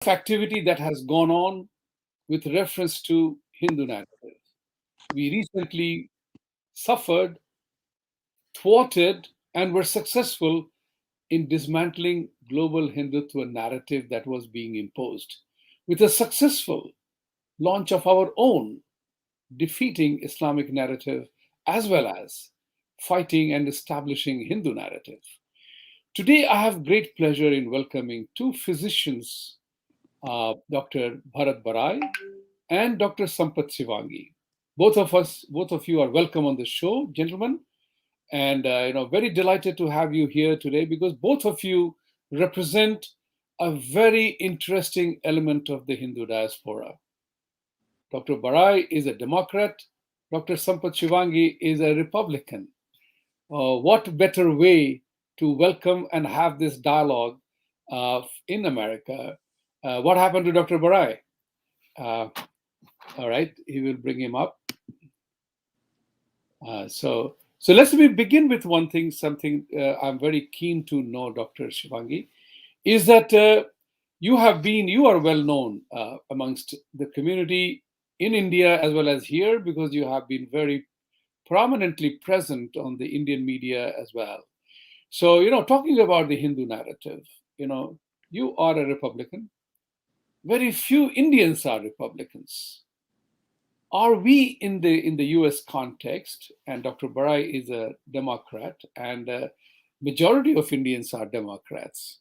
activity that has gone on with reference to Hindu narrative. We recently suffered, thwarted, and were successful in dismantling global Hindutva narrative that was being imposed with a successful launch of our own defeating Islamic narrative as well as fighting and establishing Hindu narrative. Today, I have great pleasure in welcoming two physicians, Dr. Bharat Barai and Dr. Sampat Shivangi. Both of you are welcome on the show, gentlemen, and very delighted to have you here today because both of you represent a very interesting element of the Hindu diaspora. Dr. Barai is a Democrat. Dr. Sampat Shivangi is a Republican. What better way to welcome and have this dialogue in America? What happened to Dr. Barai? All right, he will bring him up. So let's begin with one thing, something I'm very keen to know, Dr. Shivangi, is that you are well known amongst the community in India as well as here because you have been very prominently present on the Indian media as well. So, talking about the Hindu narrative, you are a Republican. Very few Indians are Republicans. Are we in the US context, and Dr. Barai is a Democrat, and majority of Indians are Democrats.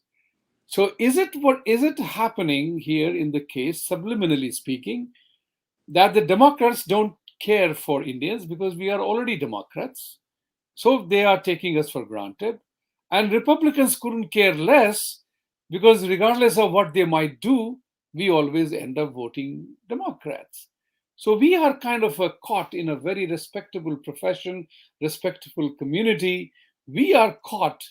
So is it happening here in the case, subliminally speaking, that the Democrats don't care for Indians because we are already Democrats? So they are taking us for granted. And Republicans couldn't care less because regardless of what they might do, we always end up voting Democrats. So we are kind of caught in a very respectable profession, respectable community. We are caught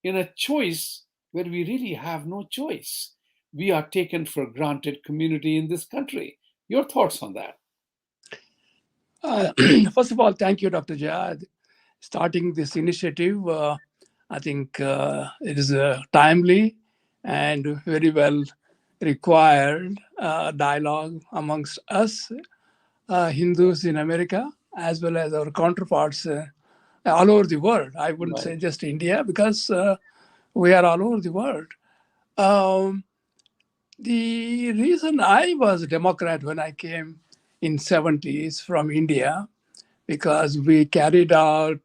in a choice where we really have no choice. We are taken for granted community in this country. Your thoughts on that? First of all, thank you, Dr. Jad. Starting this initiative, I think it is timely and very well required dialogue amongst us, Hindus in America, as well as our counterparts all over the world. I wouldn't say just India, because we are all over the world. The reason I was a Democrat when I came in 70s from India, because we carried over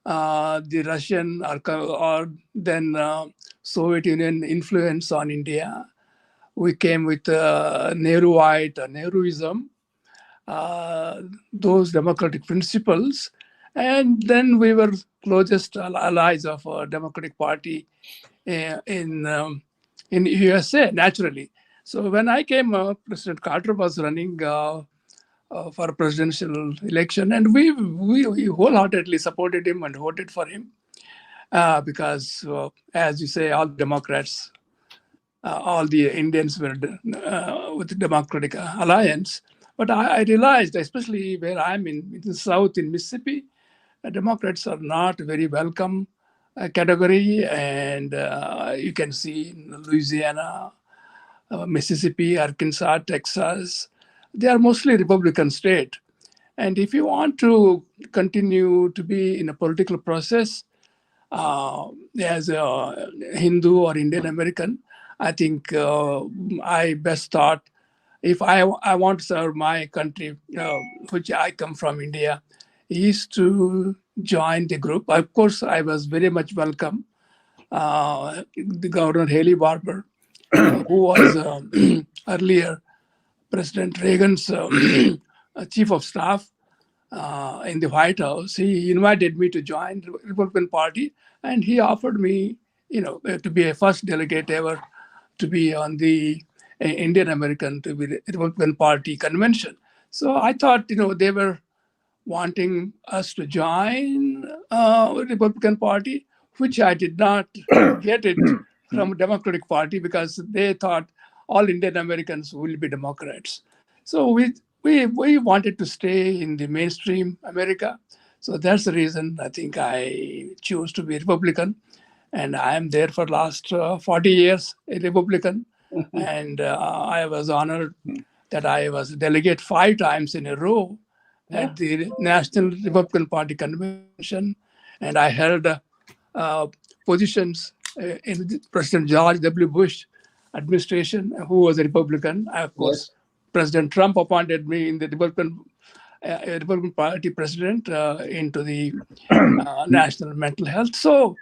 the Russian or then Soviet Union influence on India. We came with Nehruite, Nehruism, those democratic principles, and then we were closest allies of Democratic Party in USA, naturally. So when I came up, President Carter was running for a presidential election, and we wholeheartedly supported him and voted for him because, as you say, all Democrats, all the Indians were with the Democratic Alliance. But I realized, especially where I'm in the South, in Mississippi, Democrats are not very welcome category, and you can see in Louisiana, Mississippi, Arkansas, Texas, they are mostly Republican state. And if you want to continue to be in a political process as a Hindu or Indian American, I think I best thought, if I want to serve my country, which I come from, India, is to join the group. Of course, I was very much welcome. The Governor Haley Barbour, who was earlier President Reagan's chief of staff in the White House, he invited me to join the Republican Party, and he offered me, to be a first delegate ever to be on the Indian American to be the Republican Party convention. So I thought, they were wanting us to join Republican Party, which I did not get it from Democratic Party because they thought all Indian Americans will be Democrats. So we wanted to stay in the mainstream America. So that's the reason I think I chose to be Republican. and I am there for last 40 years, a Republican, and I was honored that I was delegate 5 times in a row Yeah. at the National Republican Party convention, and I held uh, positions in President George W. Bush administration, who was a Republican. Of course, Yes. President Trump appointed me in the Republican Party president into the national mental health. So,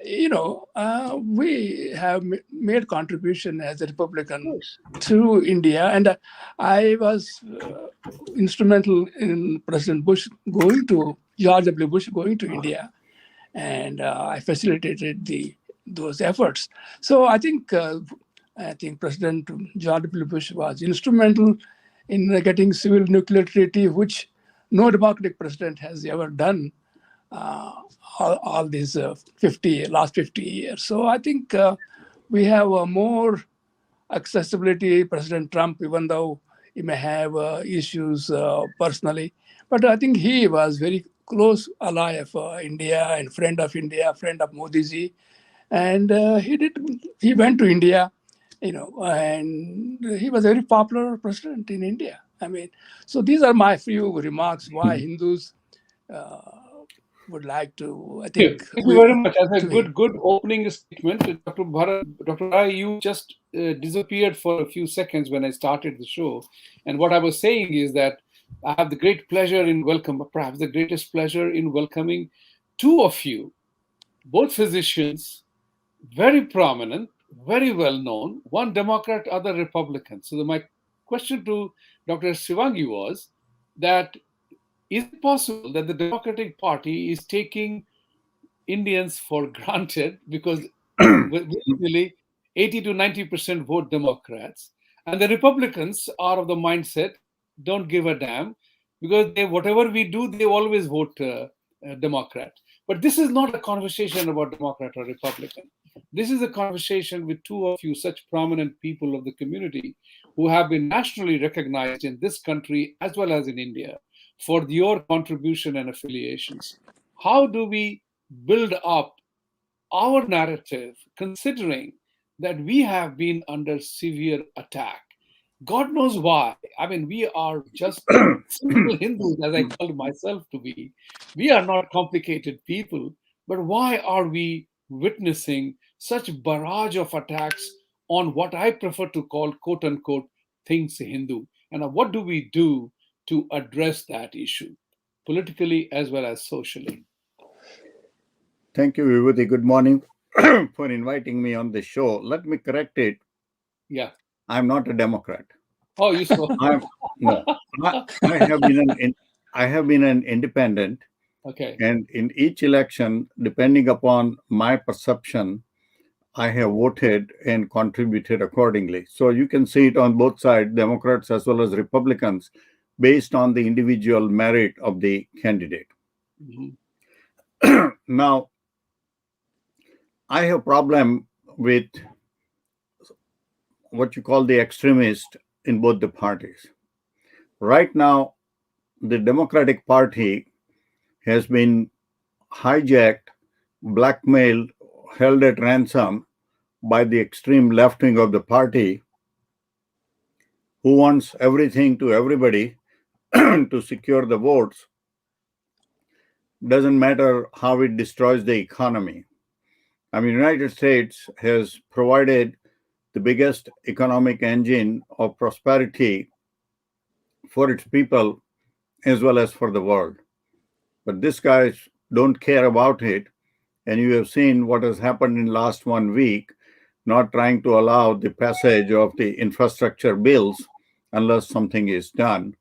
we have made contribution as a Of Republican course. to India, and I was instrumental in President Bush going to George W. Bush going to India, and I facilitated those efforts. So I think President George W. Bush was instrumental in getting civil nuclear treaty, which no Democratic president has ever done uh, all these last 50 years. So I think we have more accessibility. President Trump, even though he may have issues personally, but I think he was very close ally of India and friend of Modi ji, and he went to India, and he was a very popular president in India. I mean, so these are my few remarks why Hindus uh, would like to. I think Thank you very much. As a to good opening statement, Dr. Bharat, Dr. Rai, you just disappeared for a few seconds when I started the show. And what I was saying is that I have the great pleasure in perhaps the greatest pleasure in welcoming two of you, both physicians, very prominent, very well known, one Democrat, other Republican. So my question to Dr. Shivangi was that is it possible that the Democratic Party is taking Indians for granted because usually 80 to 90% vote Democrats, and the Republicans are of the mindset don't give a damn because whatever we do, they always vote Democrat. But this is not a conversation about Democrat or Republican. This is a conversation with two of you, such prominent people of the community who have been nationally recognized in this country as well as in India for your contribution and affiliations. How do we build up our narrative, considering that we have been under severe attack? God knows why. I mean, we are just simple Hindus, as I call myself to be. We are not complicated people, but why are we witnessing such barrage of attacks on what I prefer to call quote unquote things Hindu? And what do we do to address that issue, politically as well as socially? Thank you, Vibhuti. Good morning for inviting me on the show. Let me correct it. Yeah. I'm not a Democrat. Oh, you saw. I'm no. I have been I have been an independent, Okay. and in each election, depending upon my perception, I have voted and contributed accordingly. So you can see it on both sides, Democrats as well as Republicans, based on the individual merit of the candidate. Mhm. Now, I have problem with what you call the extremist in both the parties. Right now, the Democratic Party has been hijacked, blackmailed, held at ransom by the extreme left wing of the party, who wants everything to everybody to secure the votes. Doesn't matter how it destroys the economy. I mean, United States has provided the biggest economic engine of prosperity for its people as well as for the world. But these guys don't care about it. And you have seen what has happened in last 1 week, not trying to allow the passage of the infrastructure bills unless something is done.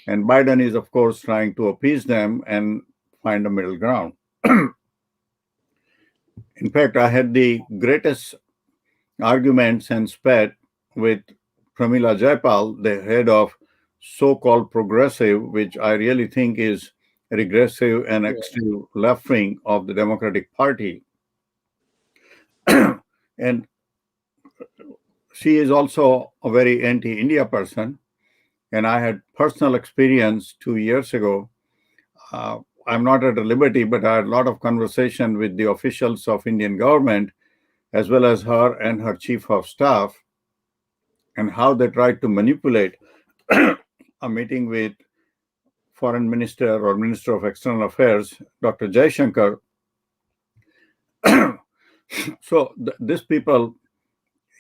And Biden is, of course, trying to appease them and find a middle ground. In fact, I had the greatest arguments and spat with Pramila Jaipal, the head of so-called progressive, which I really think is regressive and extreme left wing of the Democratic Party. And she is also a very anti-India person. And I had personal experience 2 years ago. I'm not at liberty, but I had a lot of conversation with the officials of Indian government, as well as her and her chief of staff, and how they tried to manipulate a meeting with foreign minister or minister of external affairs, Dr. Jaishankar. So these people,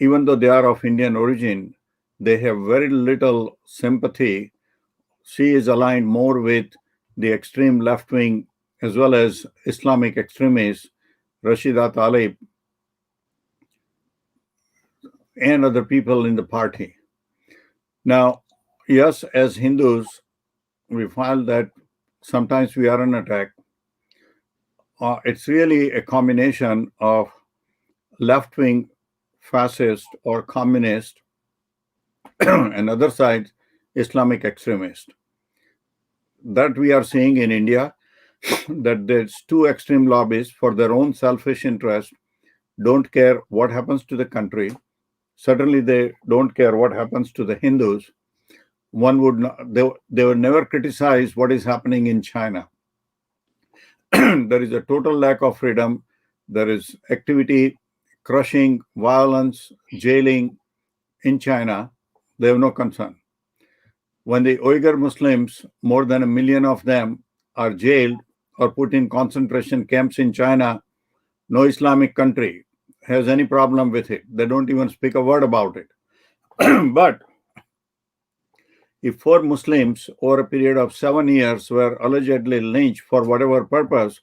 even though they are of Indian origin, they have very little sympathy. She is aligned more with the extreme left wing as well as Islamic extremists, Rashida Tlaib, and other people in the party. Now, yes, as Hindus, we feel that sometimes we are under attack. It's really a combination of left wing fascist or communist and other side Islamic extremist. That we are seeing in India, that there's two extreme lobbies for their own selfish interest, don't care what happens to the country. Certainly they don't care what happens to the Hindus. One would not, they would never criticize what is happening in China. There is a total lack of freedom. There is activity, crushing, violence, jailing in China. They have no concern. When the Uyghur Muslims, more than 1 million of them, are jailed or put in concentration camps in China, no Islamic country has any problem with it. They don't even speak a word about it. But if 4 Muslims over a period of 7 years were allegedly lynched for whatever purpose,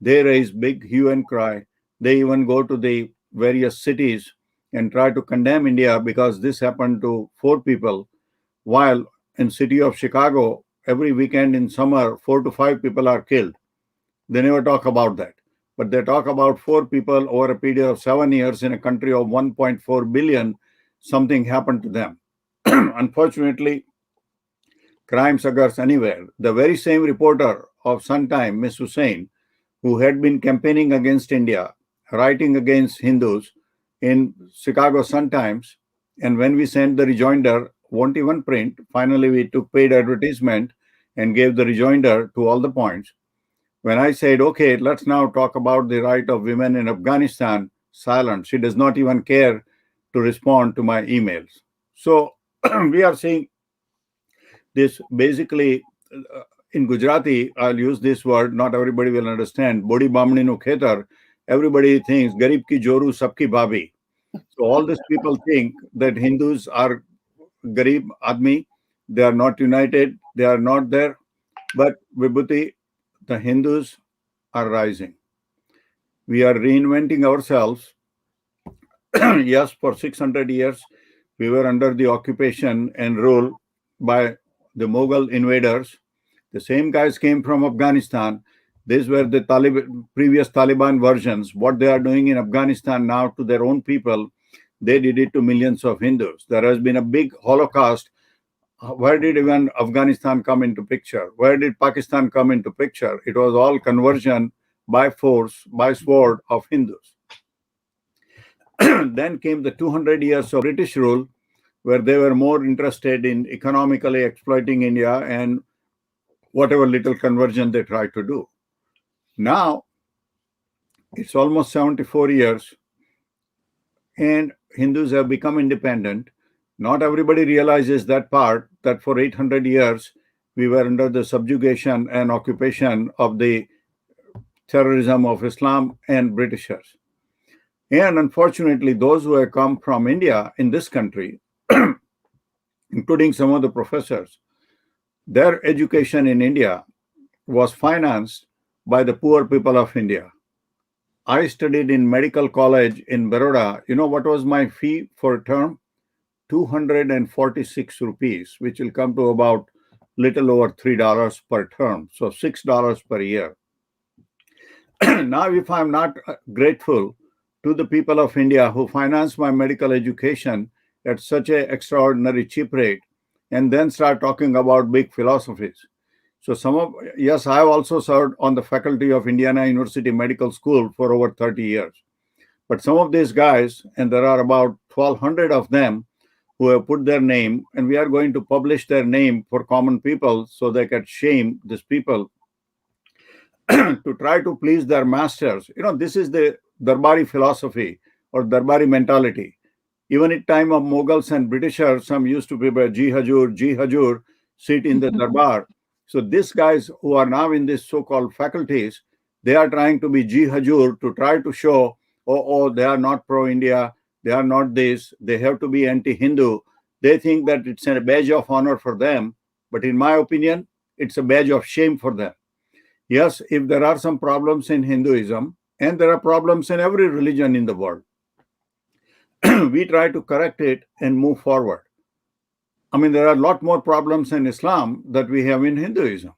they raise big hue and cry. They even go to the various cities and try to condemn India because this happened to 4 people, while in city of Chicago, every weekend in summer, 4 to 5 people are killed. They never talk about that. But they talk about 4 people over a period of 7 years in a country of 1.4 billion, something happened to them. Unfortunately, crimes occurs anywhere. The very same reporter of Sun Time, Miss Hussain, who had been campaigning against India, writing against Hindus in Chicago Sun Times, and when we sent the rejoinder, won't even print. Finally, we took paid advertisement and gave the rejoinder to all the points. When I said, okay, let's now talk about the right of women in Afghanistan, silent. She does not even care to respond to my emails. So we are seeing this basically in Gujarati. I'll use this word, not everybody will understand. Bodi Bamni nu khetar. Everybody thinks Garib ki joru sabki bhabi. So all these people think that Hindus are Garib Admi. They are not united. They are not there. But Vibhuti, the Hindus are rising. We are reinventing ourselves. Yes, for 600 years, we were under the occupation and rule by the Mughal invaders. The same guys came from Afghanistan. These were the previous Taliban versions. What they are doing in Afghanistan now to their own people, they did it to millions of Hindus. There has been a big Holocaust. Where did even Afghanistan come into picture? Where did Pakistan come into picture? It was all conversion by force, by sword of Hindus. Then came the 200 years of British rule, where they were more interested in economically exploiting India and whatever little conversion they tried to do. Now, it's almost 74 years, and Hindus have become independent. Not everybody realizes that part, that for 800 years, we were under the subjugation and occupation of the terrorism of Islam and Britishers. And unfortunately, those who have come from India in this country, including some of the professors, their education in India was financed by the poor people of India. I studied in medical college in Baroda. You know what was my fee for a term? 246 rupees, which will come to about little over $3 per term. So $6 per year. Now, if I'm not grateful to the people of India who financed my medical education at such an extraordinary cheap rate, and then start talking about big philosophies. So yes, I have also served on the faculty of Indiana University Medical School for over 30 years. But some of these guys, and there are about 1,200 of them who have put their name, and we are going to publish their name for common people so they can shame these people. to try to please their masters. This is the Darbari philosophy or Darbari mentality. Even at time of Mughals and Britishers, some used to prepare Ji Hajur, sit in the Darbar. So these guys who are now in these so-called faculties, they are trying to be Ji Hajur to try to show, they are not pro-India, they are not this, they have to be anti-Hindu. They think that it's a badge of honor for them. But in my opinion, it's a badge of shame for them. Yes, if there are some problems in Hinduism, and there are problems in every religion in the world, we try to correct it and move forward. I mean, there are a lot more problems in Islam that we have in Hinduism.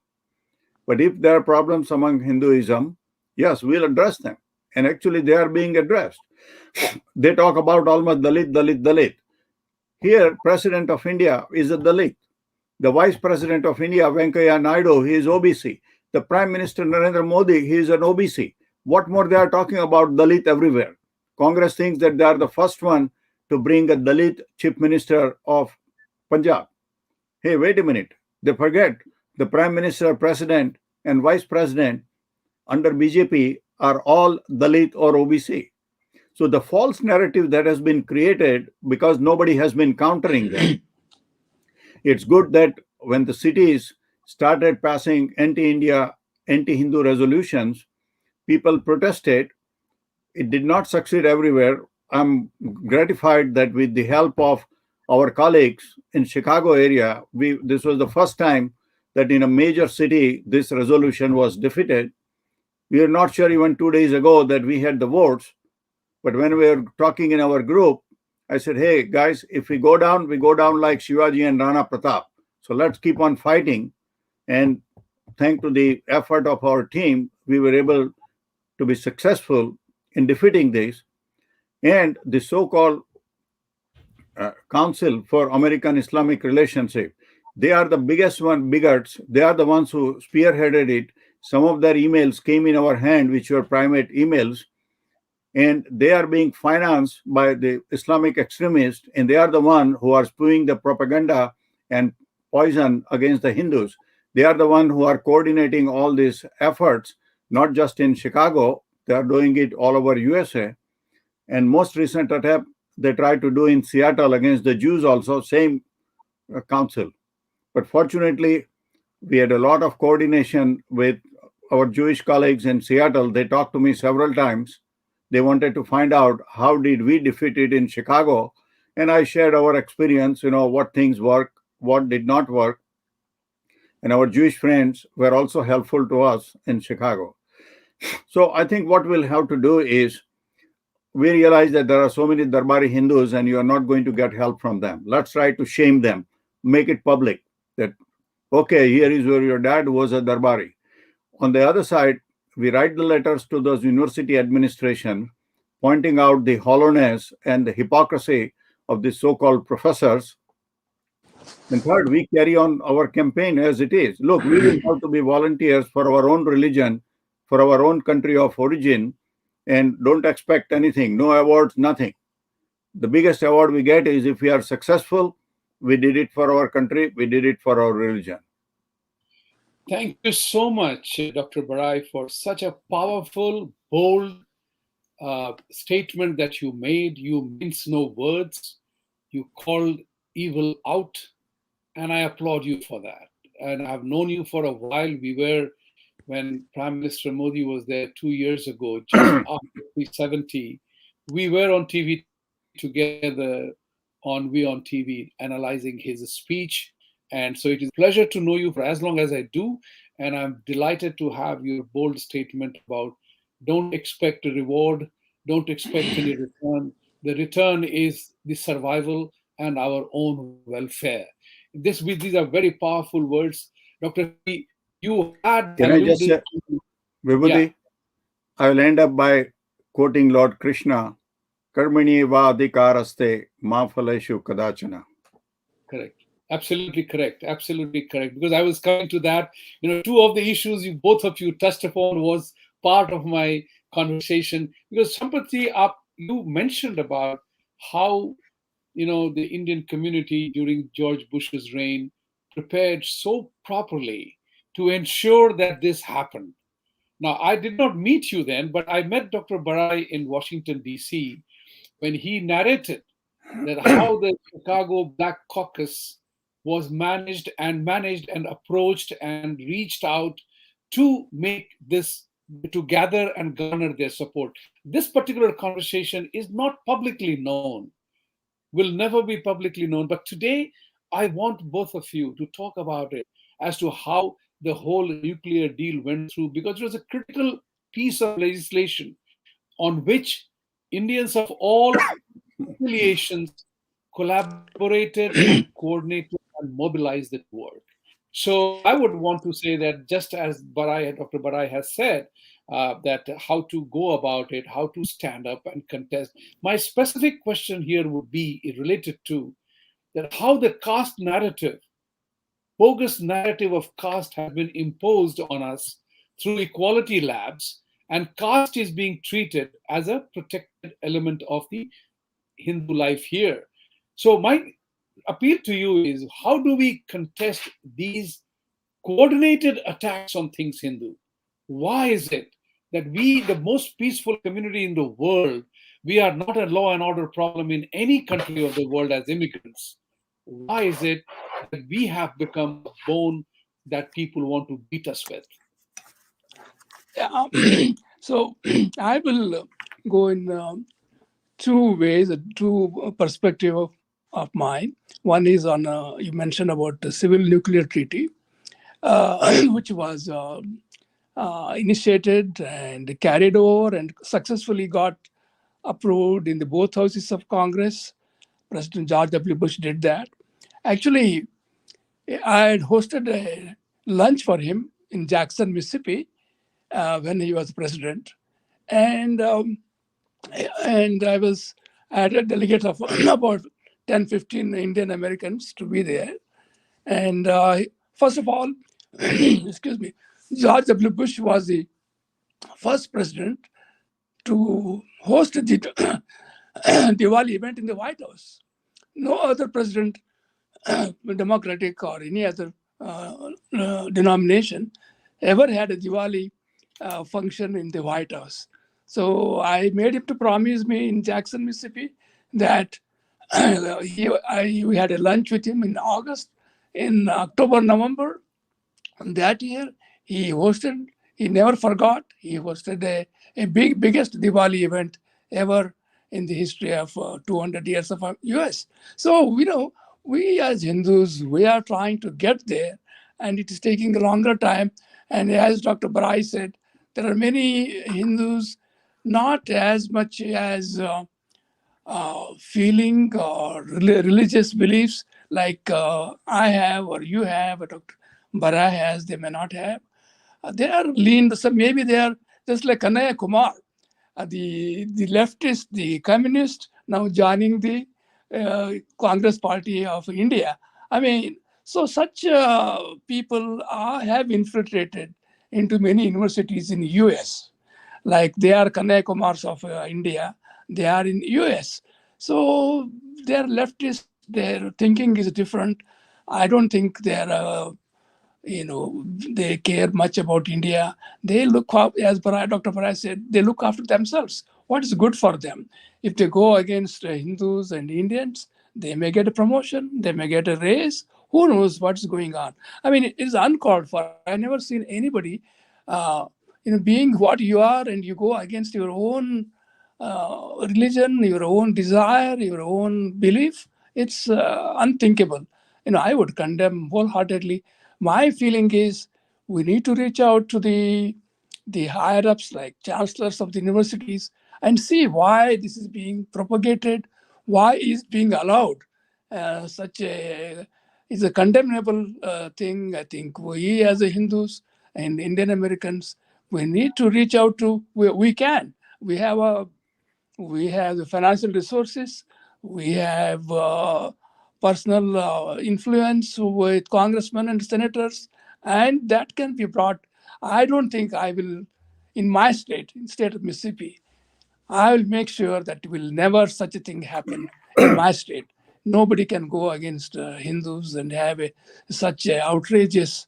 But if there are problems among Hinduism, yes, we'll address them. And actually, they are being addressed. They talk about almost Dalit, Dalit, Dalit. Here, President of India is a Dalit. The Vice President of India, Venkaiah Naidu, he is OBC. The Prime Minister Narendra Modi, he is an OBC. What more they are talking about Dalit everywhere? Congress thinks that they are the first one to bring a Dalit Chief Minister of Punjab. Hey, wait a minute. They forget the Prime Minister, President, and Vice President under BJP are all Dalit or OBC. So the false narrative that has been created because nobody has been countering them. It's good that when the cities started passing anti-India, anti-Hindu resolutions, people protested. It did not succeed everywhere. I'm gratified that with the help of our colleagues in Chicago area, this was the first time that in a major city this resolution was defeated. We are not sure even 2 days ago that we had the votes, but when we were talking in our group, I said, hey guys, if we go down like Shivaji and Rana Pratap. So let's keep on fighting. And thanks to the effort of our team, we were able to be successful in defeating this. And the so-called Council for American Islamic Relationship, they are the biggest bigots. They are the ones who spearheaded it. Some of their emails came in our hand, which were private emails, and they are being financed by the Islamic extremists, and they are the one who are spewing the propaganda and poison against the Hindus. They are the one who are coordinating all these efforts, not just in Chicago. They are doing it all over USA. And most recent attempt they tried to do in Seattle against the Jews also, same council. But fortunately, we had a lot of coordination with our Jewish colleagues in Seattle. They talked to me several times. They wanted to find out how did we defeat it in Chicago. And I shared our experience, what things work, what did not work. And our Jewish friends were also helpful to us in Chicago. So I think what we'll have to do is, we realize that there are so many Darbari Hindus and you are not going to get help from them. Let's try to shame them, make it public that, okay, here is where your dad was a Darbari. On the other side, we write the letters to those university administration, pointing out the hollowness and the hypocrisy of the so-called professors. And third, we carry on our campaign as it is. Look, we will have to be volunteers for our own religion, for our own country of origin, and don't expect anything, no awards, nothing. The biggest award we get is if we are successful, we did it for our country, we did it for our religion. Thank you so much, Dr. Barai, for such a powerful, bold statement that you made. You mince no words. You called evil out, and I applaud you for that. And I've known you for a while. When Prime Minister Modi was there 2 years ago, just after 370, we were on TV together on TV, analyzing his speech. And so it is a pleasure to know you for as long as I do. And I'm delighted to have your bold statement about don't expect a reward, don't expect any return. The return is the survival and our own welfare. These are very powerful words. Dr. You had Can I just say, Vibhuti, yeah. I will end up by quoting Lord Krishna, Karmani va adhikaraste ma phaleshu kadachana. Correct. Absolutely correct. Absolutely correct. Because I was coming to that. Two of the issues both of you touched upon was part of my conversation. Because Sampatji, you mentioned about how the Indian community during George Bush's reign prepared so properly to ensure that this happened. Now, I did not meet you then, but I met Dr. Barai in Washington, D.C., when he narrated that how the Chicago Black Caucus was managed and approached and reached out to make this, to gather and garner their support. This particular conversation is not publicly known, will never be publicly known. But today, I want both of you to talk about it as to how the whole nuclear deal went through, because it was a critical piece of legislation on which Indians of all affiliations collaborated and coordinated and mobilized it to work. So I would want to say that just as Dr. Barai has said, that how to go about it, how to stand up and contest. My specific question here would be related to that how the caste narrative, bogus narrative of caste has been imposed on us through equality labs, and caste is being treated as a protected element of the Hindu life here. So my appeal to you is how do we contest these coordinated attacks on things Hindu? Why is it that we, the most peaceful community in the world, we are not a law and order problem in any country of the world as immigrants? Why is it that we have become a bone that people want to beat us with? Yeah, so I will go in two ways, two perspective of mine. One is on, you mentioned about the civil nuclear treaty, which was initiated and carried over and successfully got approved in the both houses of Congress. President George W. Bush did that. Actually, I had hosted a lunch for him in Jackson, Mississippi, when he was president, and I had a delegate of about 10, 15 Indian Americans to be there. And first of all, excuse me, George W. Bush was the first president to host the Diwali event in the White House. No other president, Democratic or any other denomination, ever had a Diwali function in the White House. So I made him to promise me in Jackson, Mississippi, that we had a lunch with him in August. In October, November that year, he never forgot, he hosted a biggest Diwali event ever in the history of 200 years of US. So, we as Hindus, we are trying to get there, and it is taking a longer time. And as Dr. Barai said, there are many Hindus not as much as feeling or religious beliefs like I have or you have or Dr. Barai has, they may not have. They are lean, so maybe they are just like Kanaya Kumar, the leftist, the communist, now joining the Congress Party of India. I mean, so such people have infiltrated into many universities in US. Like they are Kanaya Kumars of India, they are in US. So they're leftist, their thinking is different. I don't think they're they care much about India. They look up, as Dr. Barai said, they look after themselves. What is good for them? If they go against Hindus and Indians, they may get a promotion, they may get a raise. Who knows what's going on? I mean, it is uncalled for. I've never seen anybody, being what you are, and you go against your own religion, your own desire, your own belief. It's unthinkable. I would condemn wholeheartedly. My feeling is we need to reach out to the higher ups like chancellors of the universities and see why this is being propagated, why is being allowed. Such a is a condemnable thing. I think we as a Hindus and Indian Americans, we need to reach out to. We can. We have the financial resources. We have personal influence with congressmen and senators, and that can be brought. I don't think I will, in my state, in state of Mississippi, I will make sure that will never such a thing happen in my state. Nobody can go against Hindus and have such a outrageous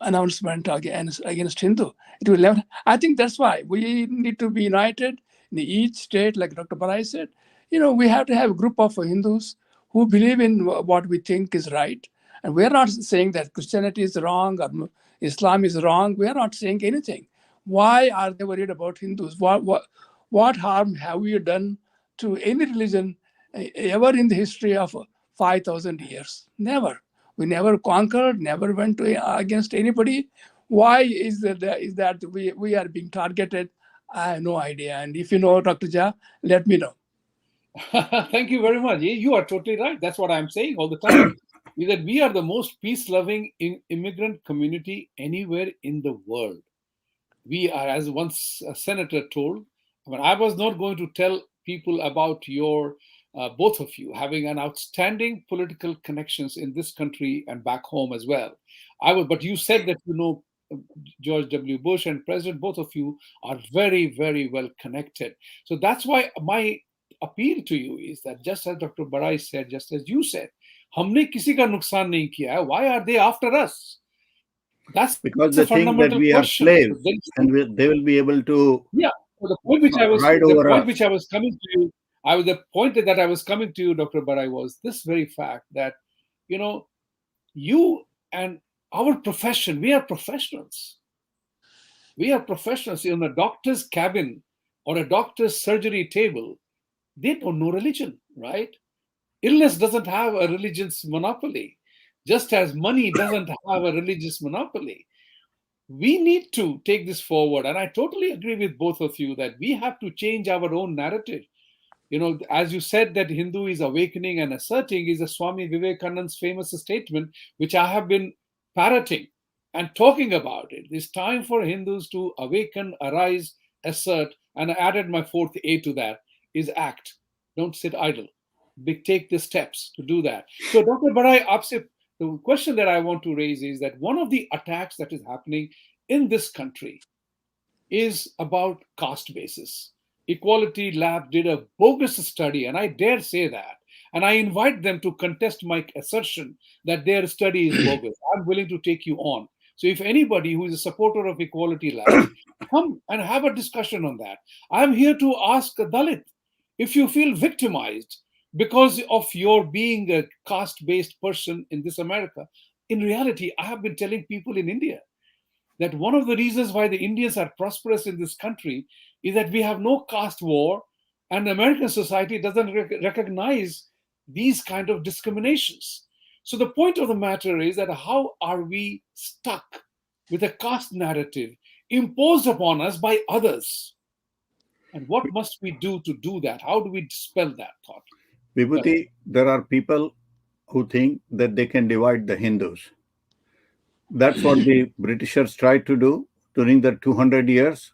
announcement against Hindu. It will never. I think that's why we need to be united in each state, like Dr. Barai said. We have to have a group of Hindus who believe in what we think is right. And we're not saying that Christianity is wrong or Islam is wrong. We are not saying anything. Why are they worried about Hindus? What harm have we done to any religion ever in the history of 5,000 years? Never. We never conquered, never went against anybody. Why is that we are being targeted? I have no idea. And if you know, Dr. Jha, let me know. Thank you very much. You are totally right. That's what I'm saying all the time. Is that we are the most peace-loving immigrant community anywhere in the world. We are, as once a senator told, I was not going to tell people about your both of you having an outstanding political connections in this country and back home as well. But you said that George W. Bush and President, both of you are very, very well connected. So that's why my appeal to you is that, just as Dr. Barai said, just as you said, हमने किसी का नुकसान नहीं किया है. Why are they after us? That's because a they think that fundamental we are question. slaves and they will be able to So the point which I was ride over us. coming to you, the point that I was coming to you, Dr. Barai, was this very fact that you and our profession, we are professionals. We are professionals. In a doctor's cabin or a doctor's surgery table, they don't know religion, right? Illness doesn't have a religious monopoly, just as money doesn't have a religious monopoly. We need to take this forward. And I totally agree with both of you that we have to change our own narrative. As you said, that Hindu is awakening and asserting is a Swami Vivekananda's famous statement, which I have been parroting and talking about it. It's time for Hindus to awaken, arise, assert, and I added my fourth A to that, is act. Don't sit idle. Take the steps to do that. So, Dr. Barai, the question that I want to raise is that one of the attacks that is happening in this country is about caste basis. Equality Lab did a bogus study, and I dare say that. And I invite them to contest my assertion that their study is bogus. I'm willing to take you on. So if anybody who is a supporter of Equality Lab, come and have a discussion on that. I'm here to ask a Dalit, if you feel victimized because of your being a caste-based person in this America, in reality, I have been telling people in India that one of the reasons why the Indians are prosperous in this country is that we have no caste war, and American society doesn't recognize these kind of discriminations. So the point of the matter is that how are we stuck with a caste narrative imposed upon us by others? And what must we do to do that? How do we dispel that thought? Vibhuti, there are people who think that they can divide the Hindus. That's what the Britishers tried to do during the 200 years.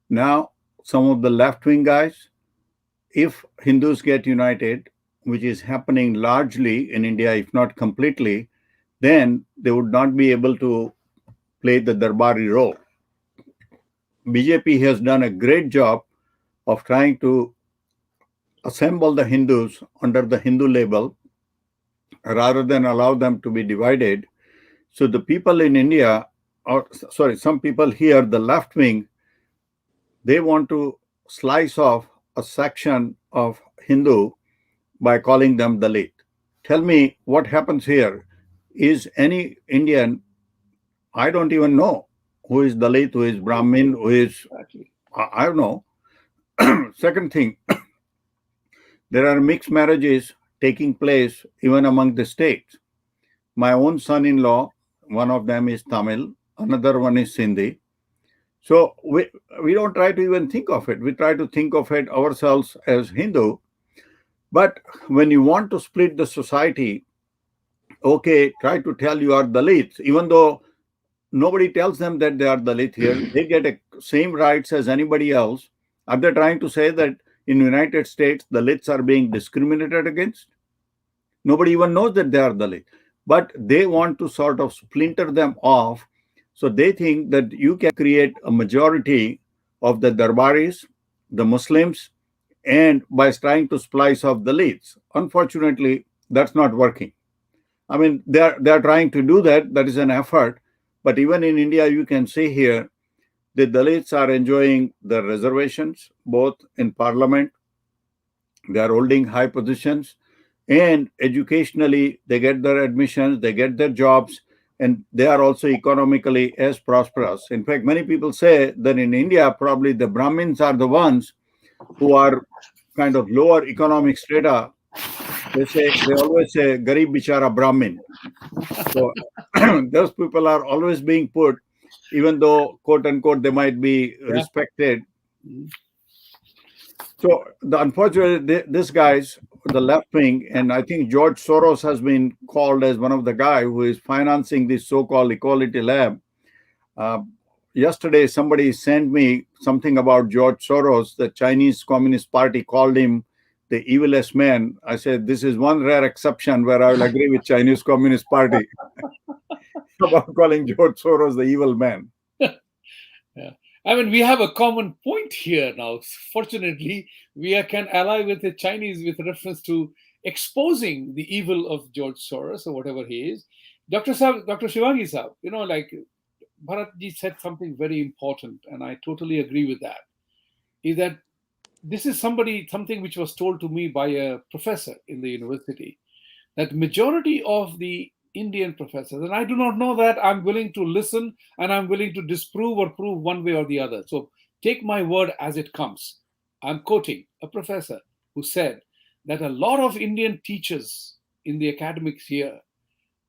Now, some of the left-wing guys, if Hindus get united, which is happening largely in India, if not completely, then they would not be able to play the Darbari role. BJP has done a great job of trying to assemble the Hindus under the Hindu label rather than allow them to be divided. So the people in India, some people here, the left wing, they want to slice off a section of Hindu by calling them Dalit. Tell me what happens here. Is any Indian, I don't even know who is Dalit, who is Brahmin, who is, I don't know. Second thing, there are mixed marriages taking place even among the states. My own son-in-law, one of them is Tamil, another one is Sindhi. So we don't try to even think of it. We try to think of it ourselves as Hindu. But when you want to split the society, okay, try to tell you are Dalits, even though nobody tells them that they are Dalit here. They get the same rights as anybody else. Are they trying to say that in the United States, Dalits are being discriminated against? Nobody even knows that they are Dalit. But they want to sort of splinter them off. So they think that you can create a majority of the Darbaris, the Muslims, and by trying to splice off Dalits. Unfortunately, that's not working. I mean, they're trying to do that. That is an effort. But even in India, you can see here the Dalits are enjoying the reservations both in parliament, they are holding high positions, and educationally, they get their admissions, they get their jobs, and they are also economically as prosperous. In fact, many people say that in India, probably the Brahmins are the ones who are kind of lower economic strata. They always say Garib Bichara Brahmin. So those people are always being put, even though quote unquote they might be Yeah. respected. So the unfortunately, this guy's the left wing, and I think George Soros has been called as one of the guy who is financing this so-called equality lab. Uh, Yesterday, somebody sent me something about George Soros. The Chinese Communist Party called him the evilest man. I said this is one rare exception where I will agree with Chinese Communist Party about calling George Soros the evil man. Yeah. I mean, we have a common point here now. Fortunately, can ally with the Chinese with reference to exposing the evil of George Soros or whatever he is. Dr. Shivangi Saab, like Bharatji said something very important, and I totally agree with that. Is that this is something which was told to me by a professor in the university, that majority of the Indian professors, and I do not know that, I'm willing to listen and I'm willing to disprove or prove one way or the other. So take my word as it comes. I'm quoting a professor who said that a lot of Indian teachers in the academic year,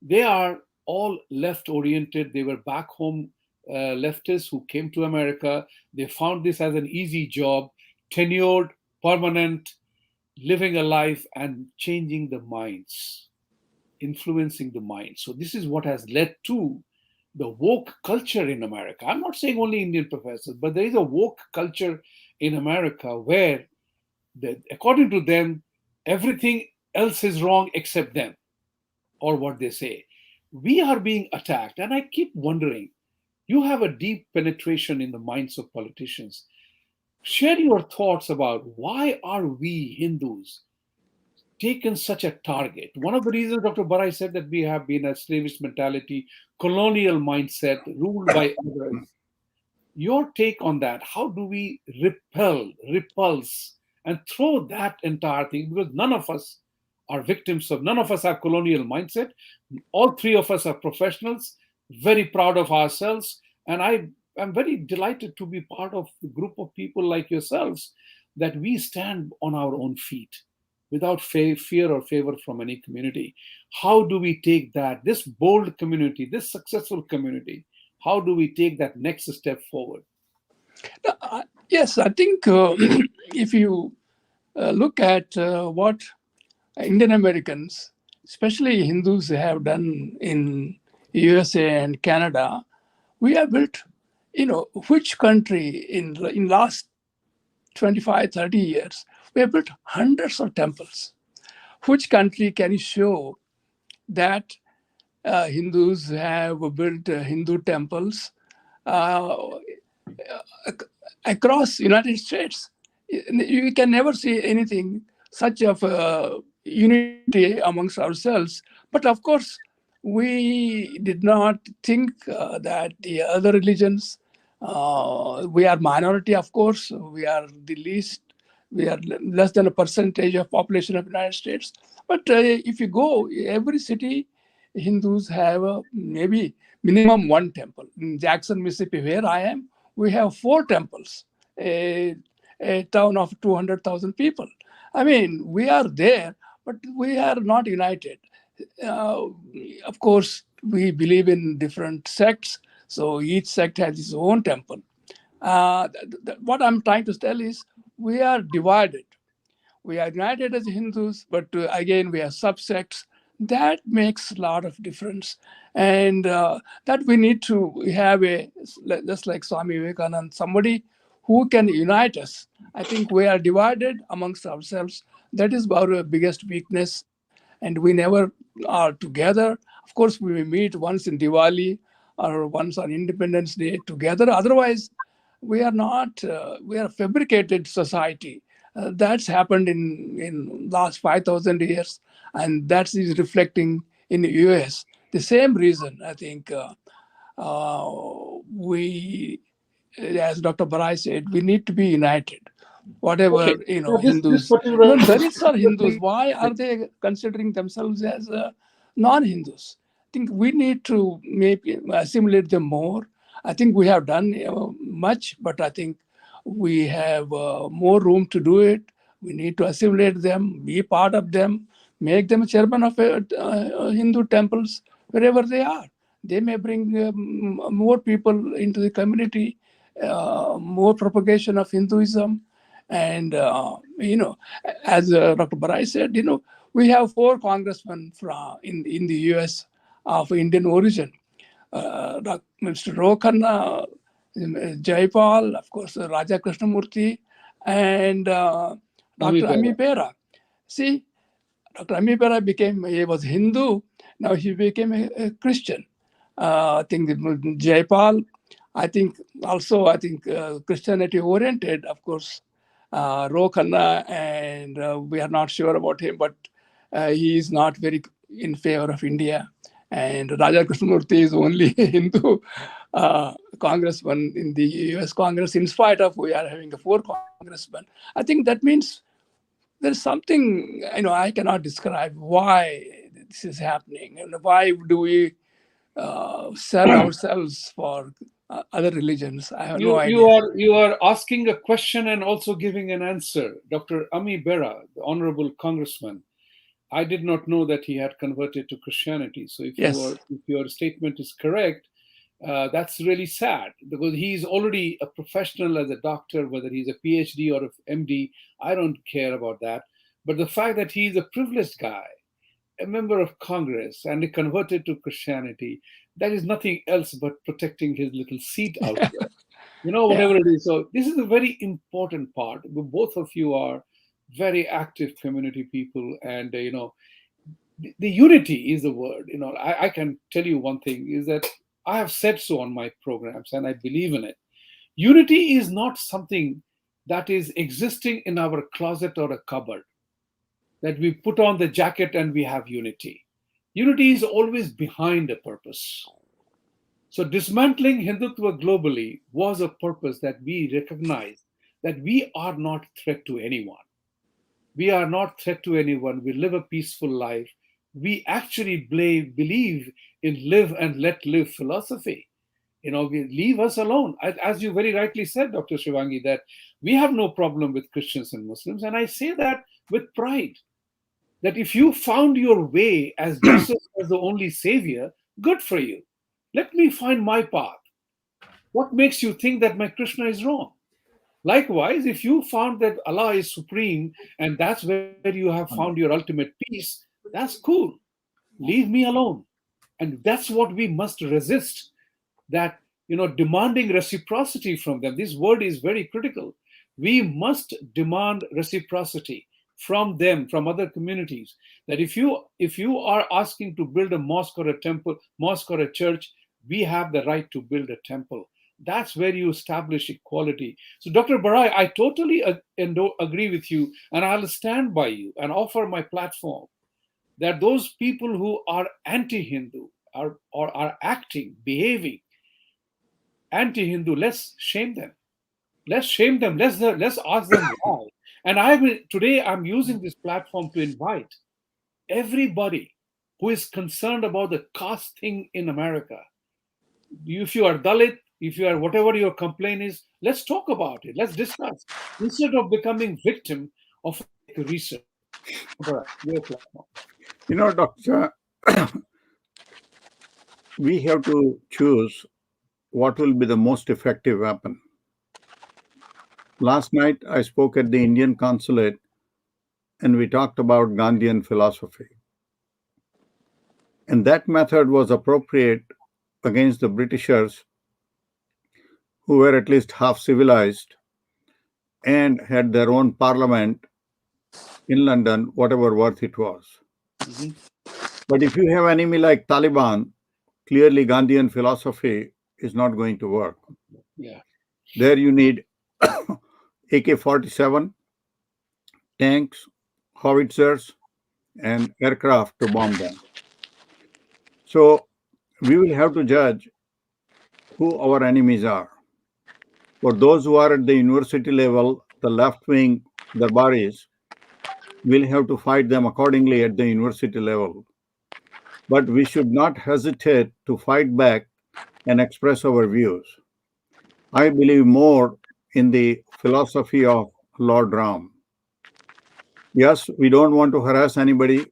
they are all left oriented. They were back home leftists who came to America. They found this as an easy job, tenured, permanent, living a life and changing the minds, influencing the mind. So this is what has led to the woke culture in America. I'm not saying only Indian professors, but there is a woke culture in America where, according to them, everything else is wrong except them, or what they say. We are being attacked, and I keep wondering. You have a deep penetration in the minds of politicians. Share your thoughts about why are we Hindus taken such a target. One of the reasons Dr. Barai said that we have been a slavish mentality, colonial mindset, ruled by others. Your take on that, how do we repulse, and throw that entire thing? Because none of us are victims of, none of us have colonial mindset. All three of us are professionals, very proud of ourselves. And I am very delighted to be part of the group of people like yourselves that we stand on our own feet without fear or favor from any community. How do we take that, this bold community, this successful community, how do we take that next step forward? Yes, I think if you look at what Indian Americans, especially Hindus, have done in USA and Canada, we have built, which country in last 25, 30 years, we have built hundreds of temples. Which country can you show that Hindus have built Hindu temples uh, across United States? You can never see anything such of unity amongst ourselves. But of course, we did not think that the other religions, we are minority, of course. We are the least, we are less than a percentage of population of United States. But if you go, every city, Hindus have maybe minimum one temple. In Jackson, Mississippi, where I am, we have 4 temples, a town of 200,000 people. I mean, we are there, but we are not united. Uh, of course, we believe in different sects, so each sect has its own temple. What I'm trying to tell is we are divided. We are united as Hindus, but again, we are subsects. That makes a lot of difference. And that we need to have just like Swami Vivekananda, somebody who can unite us. I think we are divided amongst ourselves. That is our biggest weakness. And we never are together. Of course, we will meet once in Diwali or once on Independence Day together. Otherwise, we are not, we are a fabricated society. That's happened in last 5,000 years, and that is reflecting in the US. The same reason, I think, we, as Dr. Barai said, we need to be united. Whatever, Okay. Now this Hindus, particular even this Dalits are particular Hindus. thing. Why are they considering themselves as non-Hindus? I think we need to maybe assimilate them more. I think we have done much, but I think we have more room to do it. We need to assimilate them, be part of them, make them chairman of Hindu temples wherever they are. They may bring more people into the community, more propagation of Hinduism. And, as Dr. Barai said, we have 4 congressmen in the US of Indian origin. Mr. Rokhanna, Jaipal, of course, Raja Krishnamurti, and Ami Dr. Ami Bera. Pera. See, Dr. Ami Pera he was Hindu, now he became a Christian. I think Jaipal, I think Christianity oriented, of course. Rokhanna, and we are not sure about him, but he is not very in favor of India. And Raja Krishnamurti is only a Hindu congressman in the US Congress, in spite of we are having 4 congressmen. I think that means there's something, I cannot describe why this is happening. And why do we sell ourselves for other religions? I have no idea. You are asking a question and also giving an answer. Dr. Ami Bera, the honorable congressman, I did not know that he had converted to Christianity. So Yes. if your statement is correct, that's really sad because he's already a professional as a doctor, whether he's a PhD or a MD. I don't care about that. But the fact that he's a privileged guy, a member of Congress, and he converted to Christianity, that is nothing else but protecting his little seat out there. Yeah. Whatever it is. So this is a very important part. Both of you are very active community people, and the unity is the word. I can tell you one thing is that I have said so on my programs, and I believe in it. Unity is not something that is existing in our closet or a cupboard that we put on the jacket and we have unity. Unity is always behind a purpose. So, dismantling Hindutva globally was a purpose that we recognize that we are not threat to anyone. We are not threat to anyone. We live a peaceful life. We actually believe in live and let live philosophy. We leave us alone. As you very rightly said, Dr. Shivangi, that we have no problem with Christians and Muslims. And I say that with pride that if you found your way as Jesus as the only savior, good for you. Let me find my path. What makes you think that my Krishna is wrong? Likewise, if you found that Allah is supreme and that's where you have found your ultimate peace, that's cool. Leave me alone. And that's what we must resist. That, demanding reciprocity from them. This word is very critical. We must demand reciprocity from them, from other communities. That if you are asking to build a mosque or a temple, mosque or a church, we have the right to build a temple. That's where you establish equality. So, Dr. Barai, I totally agree with you, and I'll stand by you and offer my platform that those people who are anti-Hindu or are acting, behaving anti-Hindu, let's shame them. Let's shame them. Let's ask them why. And today I'm using this platform to invite everybody who is concerned about the caste thing in America. If you are Dalit, if you are whatever your complaint is, let's talk about it. Let's discuss instead of becoming victim of research. Right, your platform. Doctor, we have to choose what will be the most effective weapon. Last night, I spoke at the Indian consulate and we talked about Gandhian philosophy. And that method was appropriate against the Britishers, who were at least half civilized and had their own parliament in London, whatever worth it was. Mm-hmm. But if you have an enemy like Taliban, clearly Gandhian philosophy is not going to work. Yeah. There you need AK-47, tanks, howitzers, and aircraft to bomb them. So we will have to judge who our enemies are. For those who are at the university level, the left wing, the Barais, will have to fight them accordingly at the university level. But we should not hesitate to fight back and express our views. I believe more in the philosophy of Lord Ram. Yes, we don't want to harass anybody,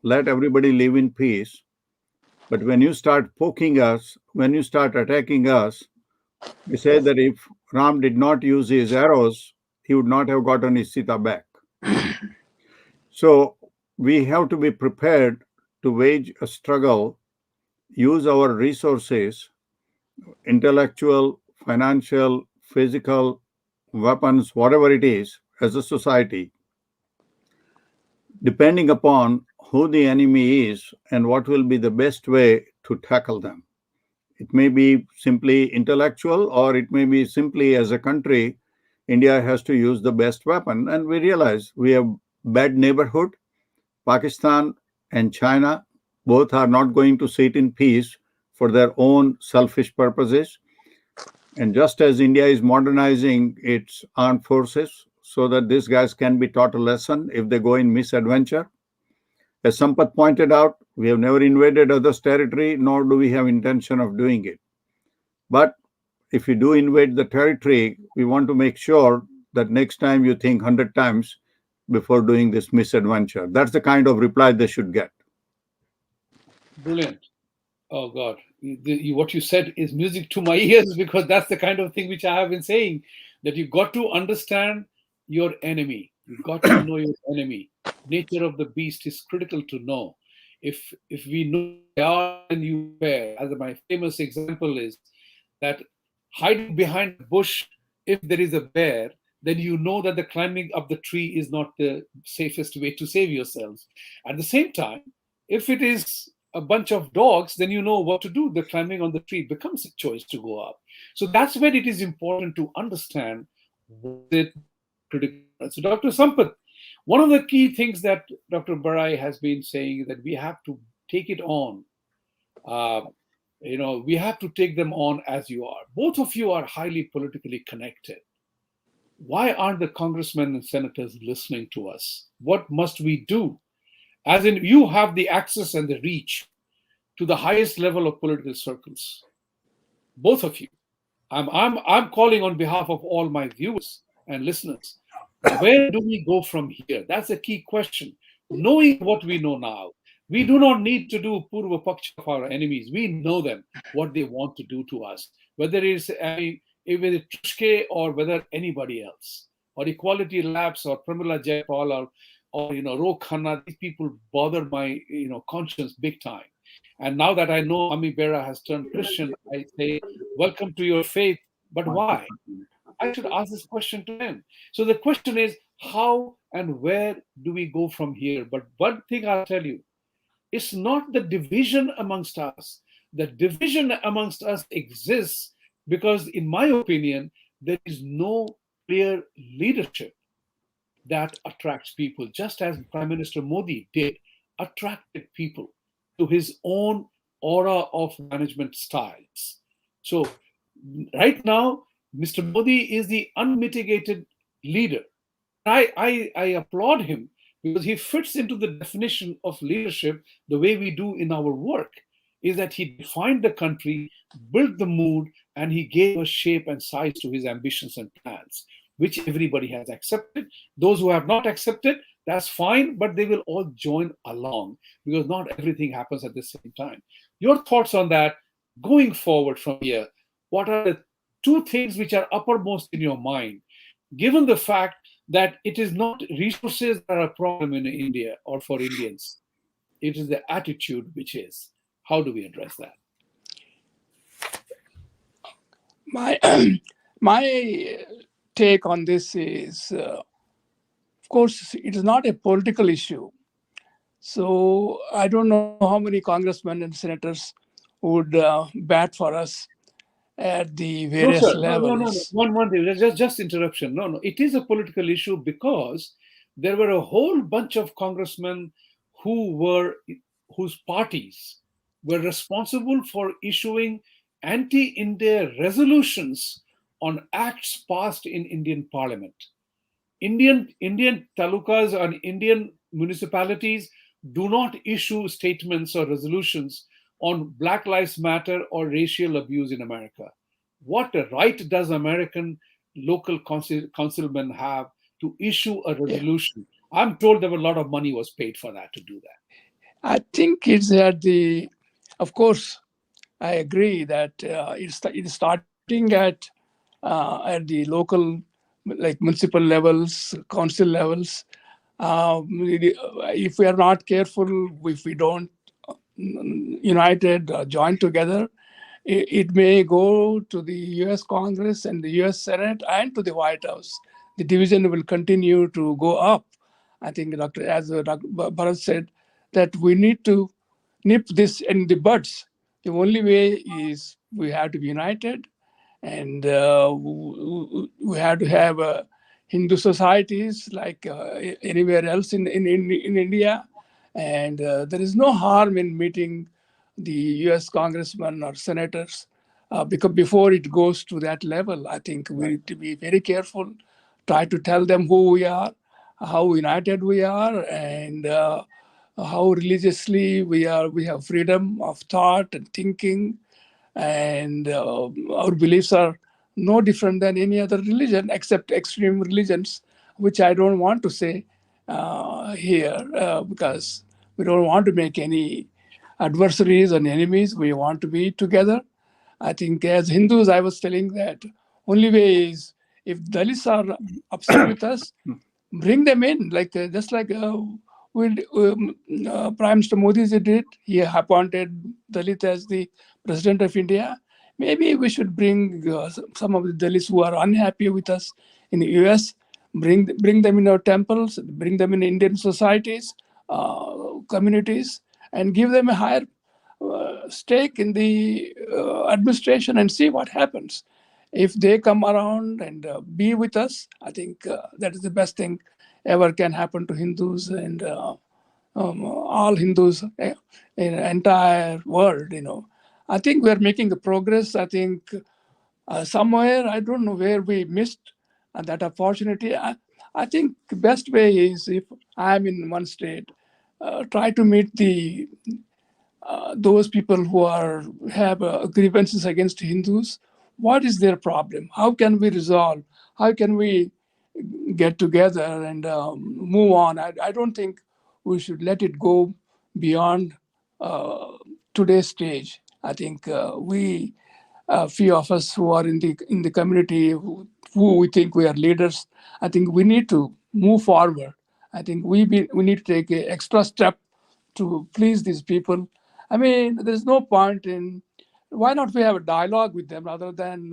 let everybody live in peace. But when you start poking us, when you start attacking us, we say that if Ram did not use his arrows, he would not have gotten his Sita back. So we have to be prepared to wage a struggle, use our resources, intellectual, financial, physical, weapons, whatever it is, as a society, depending upon who the enemy is and what will be the best way to tackle them. It may be simply intellectual, or it may be simply as a country, India has to use the best weapon. And we realize we have bad neighborhood. Pakistan and China both are not going to sit in peace for their own selfish purposes. And just as India is modernizing its armed forces so that these guys can be taught a lesson if they go in misadventure, as Sampat pointed out, we have never invaded others' territory, nor do we have intention of doing it. But if you do invade the territory, we want to make sure that next time you think 100 times before doing this misadventure. That's the kind of reply they should get. Brilliant. Oh God, what you said is music to my ears, because that's the kind of thing which I have been saying, that you got to understand your enemy. You got to know your enemy. Nature of the beast is critical to know. If we know they are, then you bear. As my famous example is that hiding behind a bush, if there is a bear, then you know that the climbing up the tree is not the safest way to save yourselves. At the same time, if it is a bunch of dogs, then you know what to do. The climbing on the tree becomes a choice to go up. So that's where it is important to understand what it critical. So Dr. Sampat, one of the key things that Dr. Barai has been saying is that we have to take it on. We have to take them on as you are. Both of you are highly politically connected. Why aren't the congressmen and senators listening to us? What must we do? As in, you have the access and the reach to the highest level of political circles. Both of you. I'm calling on behalf of all my viewers and listeners. Where do we go from here? That's a key question. Knowing what we know now, we do not need to do Purva Paksha of our enemies. We know them, what they want to do to us, whether it's Trishke or whether anybody else, or Equality Labs or Pramila Jaipal or Ro Khanna. These people bother my conscience big time. And now that I know Ami Bera has turned Christian, I say, welcome to your faith. But why? I should ask this question to him. So the question is, how and where do we go from here? But one thing I'll tell you, it's not the division amongst us. The division amongst us exists because, in my opinion, there is no clear leadership that attracts people, just as Prime Minister Modi did, attracted people to his own aura of management styles. So right now, Mr. Modi is the unmitigated leader. I applaud him because he fits into the definition of leadership the way we do in our work, is that he defined the country, built the mood, and he gave a shape and size to his ambitions and plans, which everybody has accepted. Those who have not accepted, that's fine, but they will all join along because not everything happens at the same time. Your thoughts on that going forward from here? What are the two things which are uppermost in your mind, given the fact that it is not resources that are a problem in India or for Indians? It is the attitude which is. How do we address that? My my take on this is, of course, it is not a political issue. So I don't know how many congressmen and senators would bat for us at the No, various sir. No. levels. One thing. Just interruption. No. It is a political issue because there were a whole bunch of congressmen whose parties were responsible for issuing anti-India resolutions on acts passed in Indian Parliament. Indian talukas and Indian municipalities do not issue statements or resolutions on Black Lives Matter or racial abuse in America. What right does American local councilmen have to issue a Yeah. resolution? I'm told there were a lot of money was paid for that to do that. I think it's at of course, I agree that it's starting at the local, like municipal levels, council levels. If we are not careful, if we don't united, join together, it may go to the U.S. Congress and the U.S. Senate and to the White House. The division will continue to go up. I think, as Dr. Bharat said, that we need to nip this in the buds. The only way is we have to be united, and we have to have Hindu societies like anywhere else in India. And there is no harm in meeting the U.S. congressmen or senators because before it goes to that level, I think we need to be very careful, try to tell them who we are, how united we are, and how religiously we are. We have freedom of thought and thinking, and our beliefs are no different than any other religion except extreme religions, which I don't want to say here because we don't want to make any adversaries and enemies. We want to be together. I think as Hindus, I was telling that only way is if Dalits are upset with us, bring them in, like just like Prime Minister Modi did. He appointed Dalit as the president of India. Maybe we should bring some of the Dalits who are unhappy with us in the US, bring them in our temples, bring them in Indian societies, communities, and give them a higher stake in the administration and see what happens. If they come around and be with us, I think that is the best thing ever can happen to Hindus and all Hindus in the entire world. I think we're making a progress. I think somewhere, I don't know where we missed that opportunity. I think the best way is if I'm in one state, try to meet those people who have grievances against Hindus. What is their problem? How can we resolve? How can we get together and move on? I don't think we should let it go beyond today's stage. I think few of us who are in the community who we think we are leaders, I think we need to move forward. I think we need to take an extra step to please these people. I mean, there's no point in why not we have a dialogue with them rather than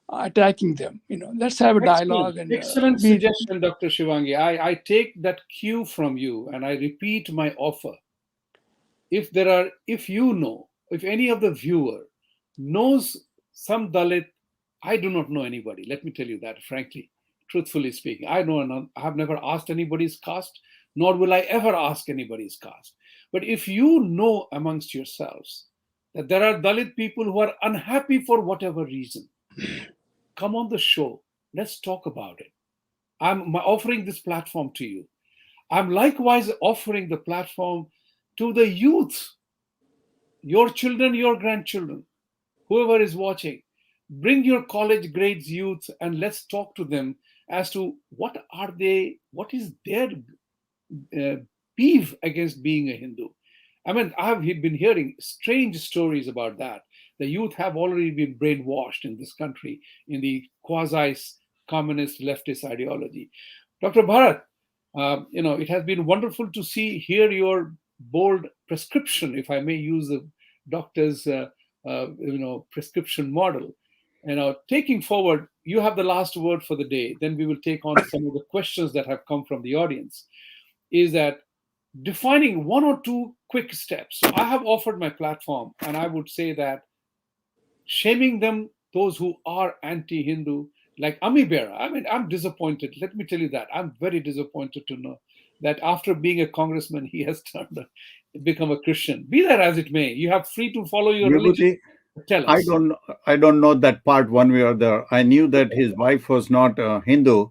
attacking them. Let's have a dialogue and Excellent suggestion, Dr. Shivangi. I take that cue from you and I repeat my offer. If any of the viewer knows some Dalit, I do not know anybody. Let me tell you that, frankly, truthfully speaking. I have never asked anybody's caste, nor will I ever ask anybody's caste. But if you know amongst yourselves that there are Dalit people who are unhappy for whatever reason, come on the show. Let's talk about it. I'm offering this platform to you. I'm likewise offering the platform to the youth, your children, your grandchildren, whoever is watching. Bring your college grades youth and let's talk to them as to what is their peeve against being a Hindu. I mean, I've been hearing strange stories about that. The youth have already been brainwashed in this country in the quasi-communist leftist ideology. Dr. Bharat, it has been wonderful to hear your bold prescription, if I may use the doctor's, prescription model. Taking forward, you have the last word for the day. Then we will take on some of the questions that have come from the audience. Is that defining one or two quick steps? So I have offered my platform, and I would say that shaming those who are anti-Hindu, like Ami Bera. I mean, I'm disappointed. Let me tell you that. I'm very disappointed to know that after being a congressman, he has become a Christian. Be that as it may, you have free to follow your religion. Tell I us. don't I don't know that part one way or the other. I knew that his wife was not Hindu,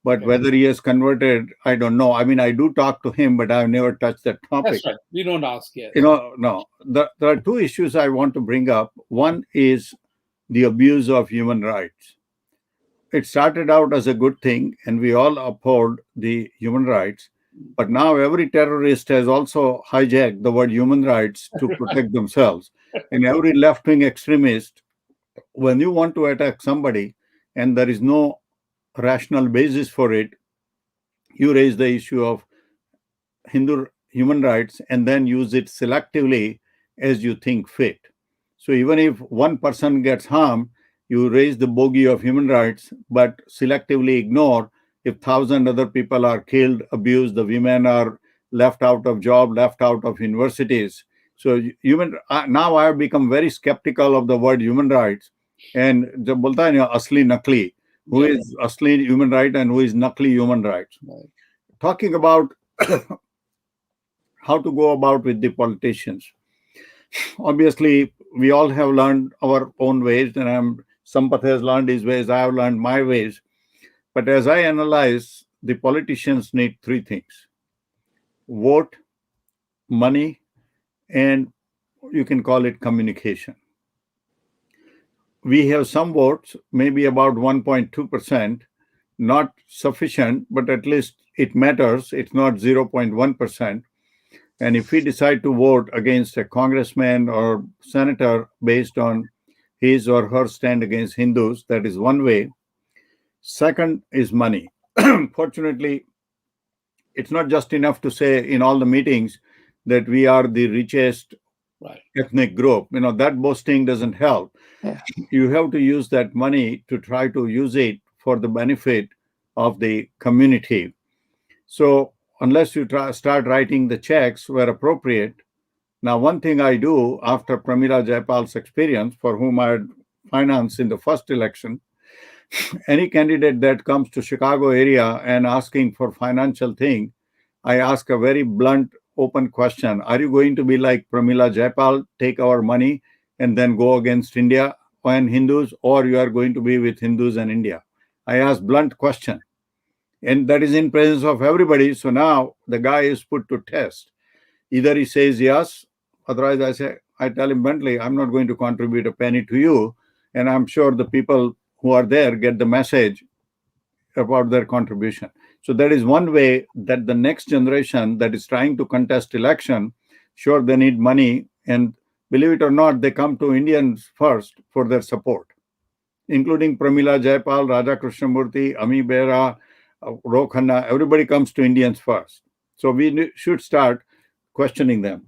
but Okay. whether he has converted, I don't know. I mean, I do talk to him, but I've never touched that That's topic. right. We don't ask, yes. No. There are two issues I want to bring up. One is the abuse of human rights. It started out as a good thing, and we all uphold the human rights. But now every terrorist has also hijacked the word human rights to protect themselves. And every left wing extremist, when you want to attack somebody and there is no rational basis for it, you raise the issue of Hindu human rights and then use it selectively as you think fit. So even if one person gets harmed, you raise the bogey of human rights, but selectively ignore if thousand other people are killed, abused, the women are left out of job, left out of universities. So human now I have become very skeptical of the word human rights. And the बोलता है ना असली नकली, who Yeah. is asli human right and who is nakli human rights. Right. Talking about how to go about with the politicians. Obviously, we all have learned our own ways, and Sampat has learned his ways, I have learned my ways. But as I analyze, the politicians need three things: vote, money, and you can call it communication. We have some votes, maybe about 1.2%, not sufficient, but at least it matters. It's not 0.1%. And if we decide to vote against a congressman or senator based on his or her stand against Hindus, that is one way. Second is money. Fortunately, it's not just enough to say in all the meetings that we are the richest Right. ethnic group. That boasting doesn't help. Yeah. You have to use that money to try to use it for the benefit of the community. So unless you start writing the checks where appropriate. Now, one thing I do after Pramila Jaipal's experience, for whom I had financed in the first election, any candidate that comes to Chicago area and asking for financial thing, I ask a very blunt, open question. Are you going to be like Pramila Jaipal, take our money and then go against India and Hindus, or you are going to be with Hindus and India? I ask blunt question. And that is in presence of everybody. So now the guy is put to test. Either he says yes, otherwise I tell him bluntly, I'm not going to contribute a penny to you. And I'm sure the people who are there get the message about their contribution. So that is one way that the next generation that is trying to contest election, sure, they need money. And believe it or not, they come to Indians first for their support, including Pramila Jaipal, Raja Krishnamurthy, Ami Bera, Ro Khanna. Everybody comes to Indians first. So we should start questioning them.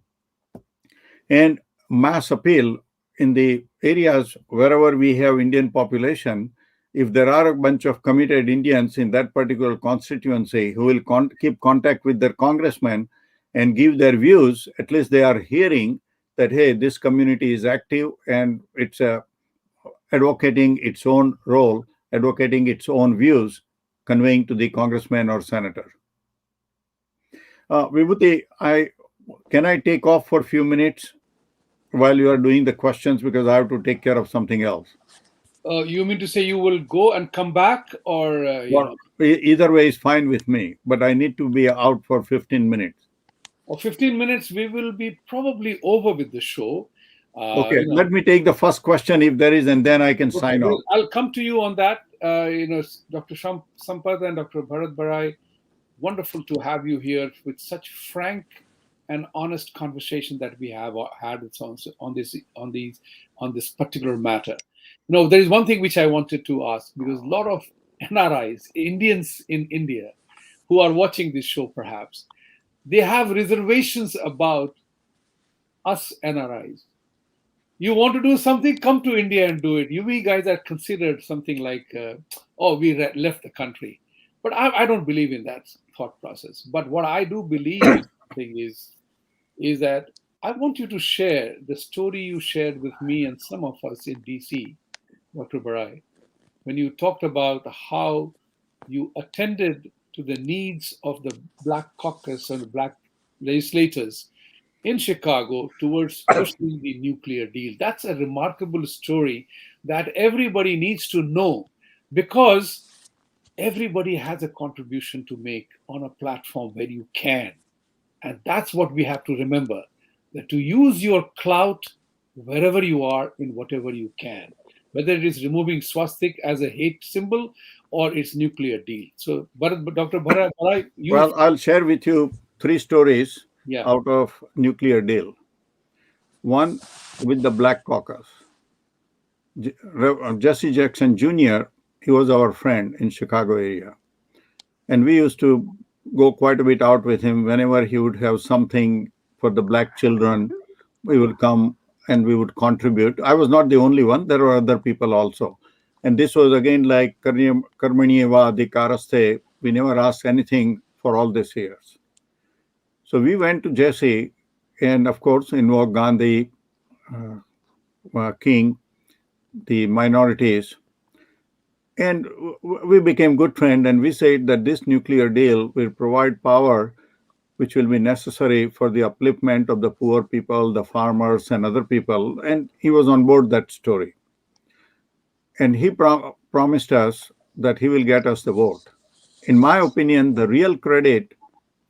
And mass appeal in the areas wherever we have Indian population, if there are a bunch of committed Indians in that particular constituency who will keep contact with their congressmen and give their views, at least they are hearing that, hey, this community is active and it's advocating its own role, advocating its own views, conveying to the congressman or senator. Vibhuti, can I take off for a few minutes while you are doing the questions, because I have to take care of something else? You mean to say you will go and come back, or Well, either way is fine with me, but I need to be out for 15 minutes. or 15 minutes? We will be probably over with the show. Okay, let me take the first question if there is, and then I can sign off. I'll come to you on that. Dr. Sampat and Dr. Bharat Barai, wonderful to have you here with such frank and honest conversation that we have had on this particular matter. There is one thing which I wanted to ask, because a lot of NRIs, Indians in India, who are watching this show, perhaps they have reservations about us NRIs. You want to do something, come to India and do it. You guys are considered something like, we left the country. But I don't believe in that thought process. But what I do believe is that I want you to share the story you shared with me and some of us in DC, Dr. Barai, when you talked about how you attended to the needs of the Black caucus and the Black legislators in Chicago towards pursuing the nuclear deal. That's a remarkable story that everybody needs to know, because everybody has a contribution to make on a platform where you can. And that's what we have to remember, that to use your clout wherever you are in whatever you can, whether it is removing swastik as a hate symbol or its nuclear deal. So, Dr. Barai, you, Well, I'll share with you three stories yeah, out of nuclear deal. One with the Black Caucus. Jesse Jackson Jr., he was our friend in Chicago area. And we used to go quite a bit out with him whenever he would have something for the black children. We would come and we would contribute. I was not the only one. There were other people also. And this was again like Karmanieva Adhikaraste. We never asked anything for all these years. So we went to Jesse and, of course, invoked Gandhi, King, the minorities. And we became good friends, and we said that this nuclear deal will provide power which will be necessary for the upliftment of the poor people, the farmers, and other people. And he was on board that story. And he promised us that he will get us the vote. In my opinion, the real credit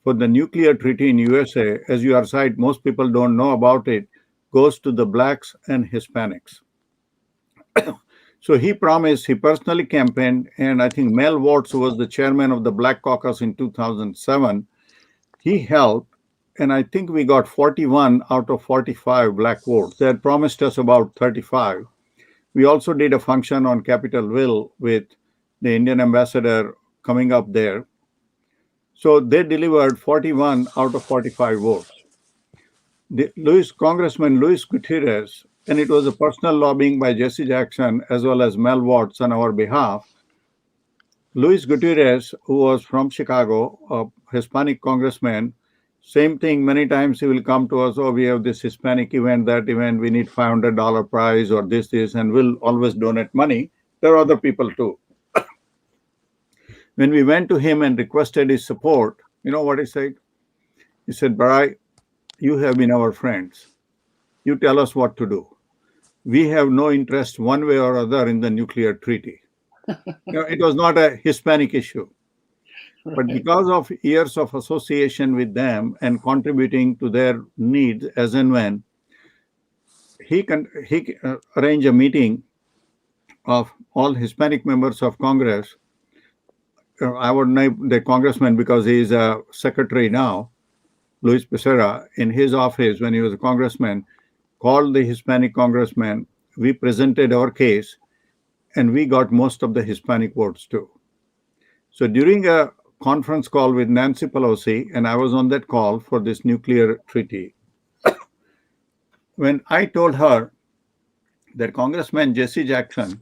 for the nuclear treaty in USA, as you are right, most people don't know about it, goes to the blacks and Hispanics. So he promised, he personally campaigned, and I think Mel Watts, who was the chairman of the Black Caucus in 2007, he helped, and I think we got 41 out of 45 black votes. They had promised us about 35. We also did a function on Capitol Hill with the Indian ambassador coming up there. So they delivered 41 out of 45 votes. Congressman Luis Gutierrez, and it was a personal lobbying by Jesse Jackson as well as Mel Watts on our behalf. Luis Gutierrez, who was from Chicago, a Hispanic congressman, same thing, many times he will come to us, oh, we have this Hispanic event, that event, we need $500 prize or this, and we'll always donate money. There are other people too. When we went to him and requested his support, you know what he said? He said, Barai, you have been our friends. You tell us what to do. We have no interest one way or other in the nuclear treaty. It was not a Hispanic issue. But because of years of association with them and contributing to their needs as and when, he arranged a meeting of all Hispanic members of Congress. I would name the congressman because he is a secretary now, Luis Becerra, in his office when he was a congressman, called the Hispanic congressman. We presented our case, and we got most of the Hispanic votes too. So during a conference call with Nancy Pelosi, and I was on that call for this nuclear treaty, when I told her that Congressman Jesse Jackson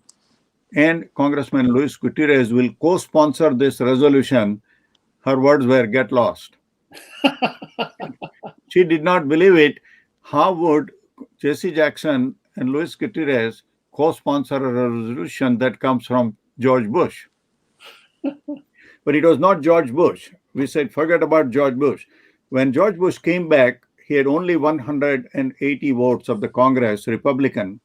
and Congressman Luis Gutierrez will co-sponsor this resolution, her words were, get lost. She did not believe it. How would Jesse Jackson and Luis Gutierrez co-sponsor a resolution that comes from George Bush? But it was not George Bush. We said, forget about George Bush. When George Bush came back, he had only 180 votes of the Congress, Republican.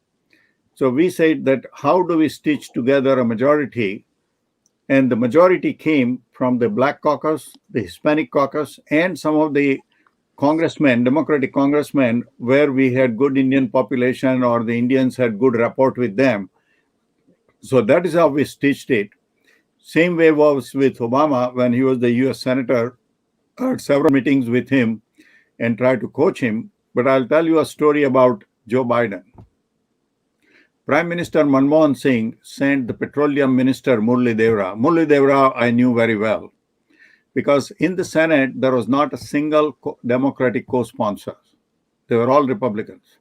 So we said that how do we stitch together a majority? And the majority came from the Black Caucus, the Hispanic Caucus, and some of the congressmen, Democratic congressmen, where we had good Indian population or the Indians had good rapport with them. So that is how we stitched it. Same way was with Obama when he was the US Senator. I had several meetings with him and tried to coach him. But I'll tell you a story about Joe Biden. Prime Minister Manmohan Singh sent the Petroleum Minister Murli Devra. Murli Devra I knew very well because in the Senate there was not a single Democratic co-sponsor. They were all Republicans.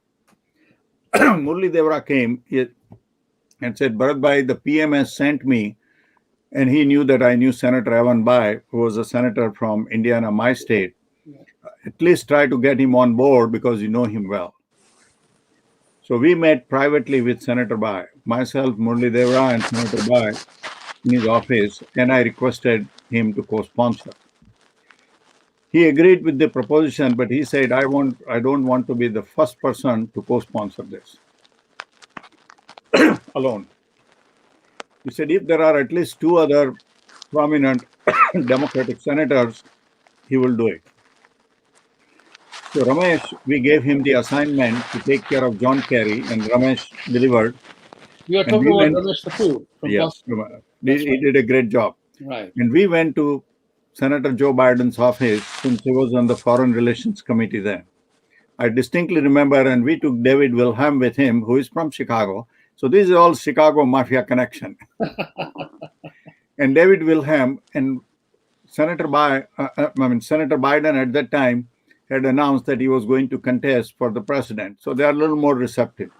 Murli Devra came and said, Bharat Bhai, the PM has sent me, and he knew that I knew Senator Evan Bai, who was a senator from Indiana, my state. At least try to get him on board because you know him well. So we met privately with Senator Bai, myself, Murli Devra, and Senator Bai in his office, and I requested him to co-sponsor. He agreed with the proposition, but he said, I don't want to be the first person to co-sponsor this alone. He said, if there are at least two other prominent Democratic senators, he will do it. So Ramesh, we gave him the assignment to take care of John Kerry, and Ramesh delivered. You are And talking we about went, Ramesh Kapoor from yes, Boston. That's he did a great job. right. And we went to Senator Joe Biden's office since he was on the Foreign Relations Committee then. I distinctly remember, and we took David Wilhelm with him, who is from Chicago. So this is all Chicago mafia connection. And David Wilhelm and Senator Biden at that time had announced that he was going to contest for the president. So they are a little more receptive.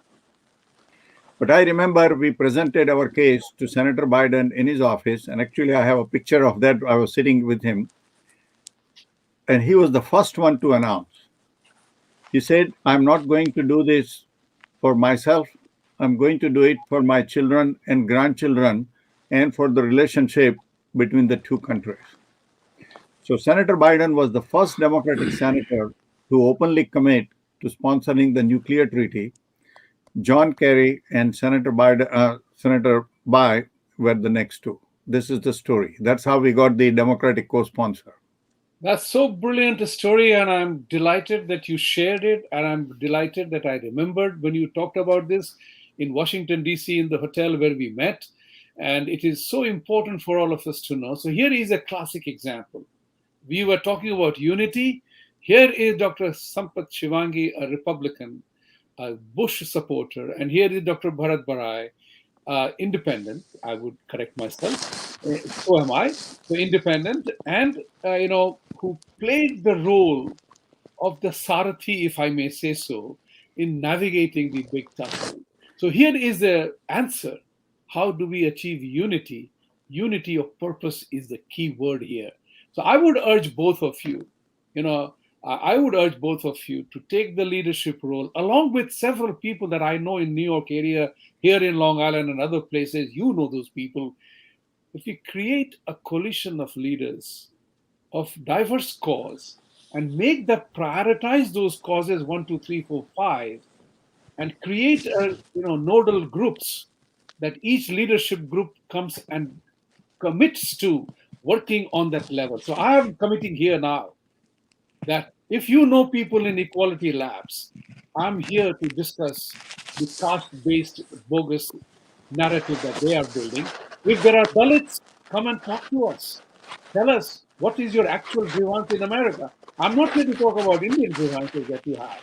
But I remember we presented our case to Senator Biden in his office, and actually I have a picture of that. I was sitting with him, and he was the first one to announce. He said, I'm not going to do this for myself. I'm going to do it for my children and grandchildren and for the relationship between the two countries. So Senator Biden was the first Democratic senator to openly commit to sponsoring the nuclear treaty. John Kerry and Senator Bai were the next two. This is the story. That's how we got the Democratic co-sponsor. That's so brilliant a story, and I'm delighted that you shared it, and I'm delighted that I remembered when you talked about this in Washington, D.C., in the hotel where we met. And it is so important for all of us to know. So here is a classic example. We were talking about unity. Here is Dr. Sampat Shivangi, a Republican, a Bush supporter, and here is Dr. Bharat Barai, independent. I would correct myself. So am I. So independent, and who played the role of the Sarathi, if I may say so, in navigating the big tussle. So here is the answer. How do we achieve unity? Unity of purpose is the key word here. So I would urge both of you, you know, I would urge both of you to take the leadership role, along with several people that I know in New York area, here in Long Island and other places. You know those people. If we create a coalition of leaders of diverse cause and make the prioritize those causes 1, 2, 3, 4, 5, and create nodal groups that each leadership group comes and commits to working on that level. So I am committing here now that if you know people in equality labs, I'm here to discuss the caste-based bogus narrative that they are building. If there are Dalits, come and talk to us. Tell us what is your actual grievance in America. I'm not here to talk about Indian grievances that you have.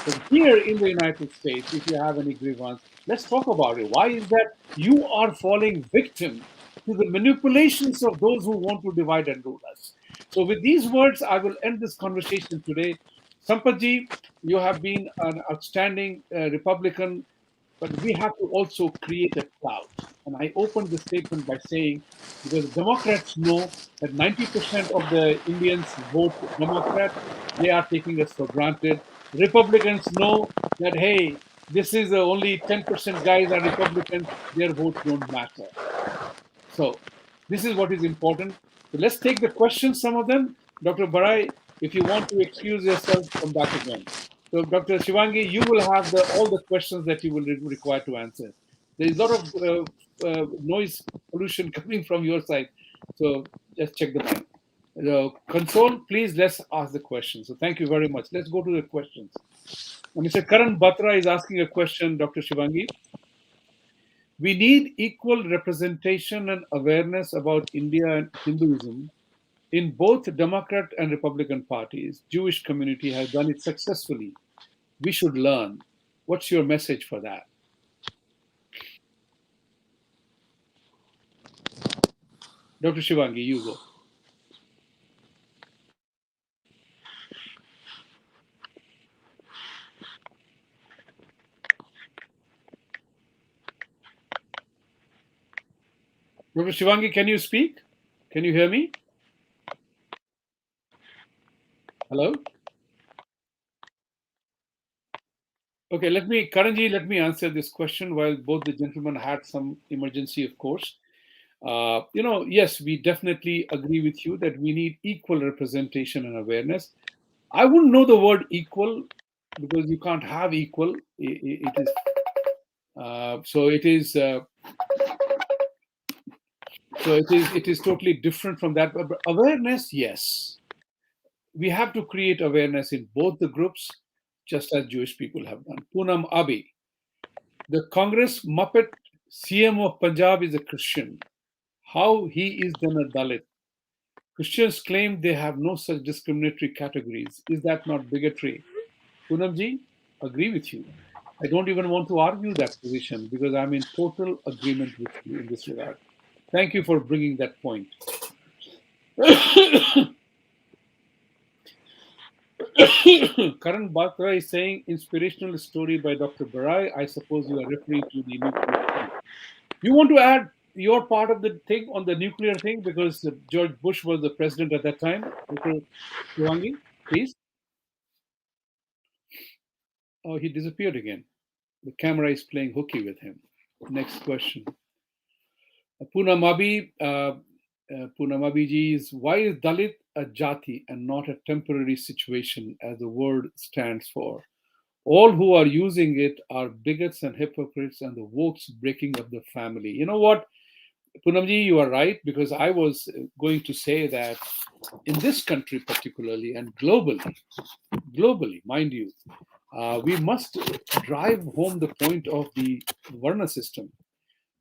But here in the United States, if you have any grievance, let's talk about it. Why is that you are falling victim to the manipulations of those who want to divide and rule us? So, with these words, I will end this conversation today. Sampatji, you have been an outstanding Republican, but we have to also create a cloud. And I opened the statement by saying, because Democrats know that 90% of the Indians vote Democrat, they are taking us for granted. Republicans know that, hey, this is only 10% guys are Republicans, their votes don't matter. So this is what is important. So let's take the questions, some of them. Dr. Barai, if you want to excuse yourself, come back again. So Dr. Shivangi, you will have all the questions that you will require to answer. There is a lot of noise pollution coming from your side. So just check the mic. Console, please, let's ask the questions. So thank you very much. Let's go to the questions. Mr. Karan Batra is asking a question, Dr. Shivangi. We need equal representation and awareness about India and Hinduism in both Democrat and Republican parties. Jewish community has done it successfully. We should learn. What's your message for that? Dr. Shivangi, you go. Dr. Shivangi, can you speak? Can you hear me? Hello? Okay, Karanji, let me answer this question while both the gentlemen had some emergency, of course. Yes, we definitely agree with you that we need equal representation and awareness. I wouldn't know the word equal because you can't have equal. It is so. It is so. It is totally different from that. But awareness, yes, we have to create awareness in both the groups, just as Jewish people have done. Poonam Abi, the Congress Muppet CM of Punjab, is a Christian. How he is then a Dalit? Christians claim they have no such discriminatory categories. Is that not bigotry? Poonamji, agree with you. I don't even want to argue that position because I'm in total agreement with you in this regard. Thank you for bringing that point. Karan Batra is saying inspirational story by Dr. Barai. I suppose you are referring to the nuclear thing. You want to add your part of the thing on the nuclear thing because George Bush was the president at that time, Dr. Shivangi, please. Oh, he disappeared again. The camera is playing hooky with him. Next question. Poonamabi, Poonamabi ji is, why is Dalit a jati and not a temporary situation as the word stands for? All who are using it are bigots and hypocrites and the wokes breaking up the family. You know what, Poonamji, you are right, because I was going to say that in this country particularly and globally, mind you, we must drive home the point of the Varna system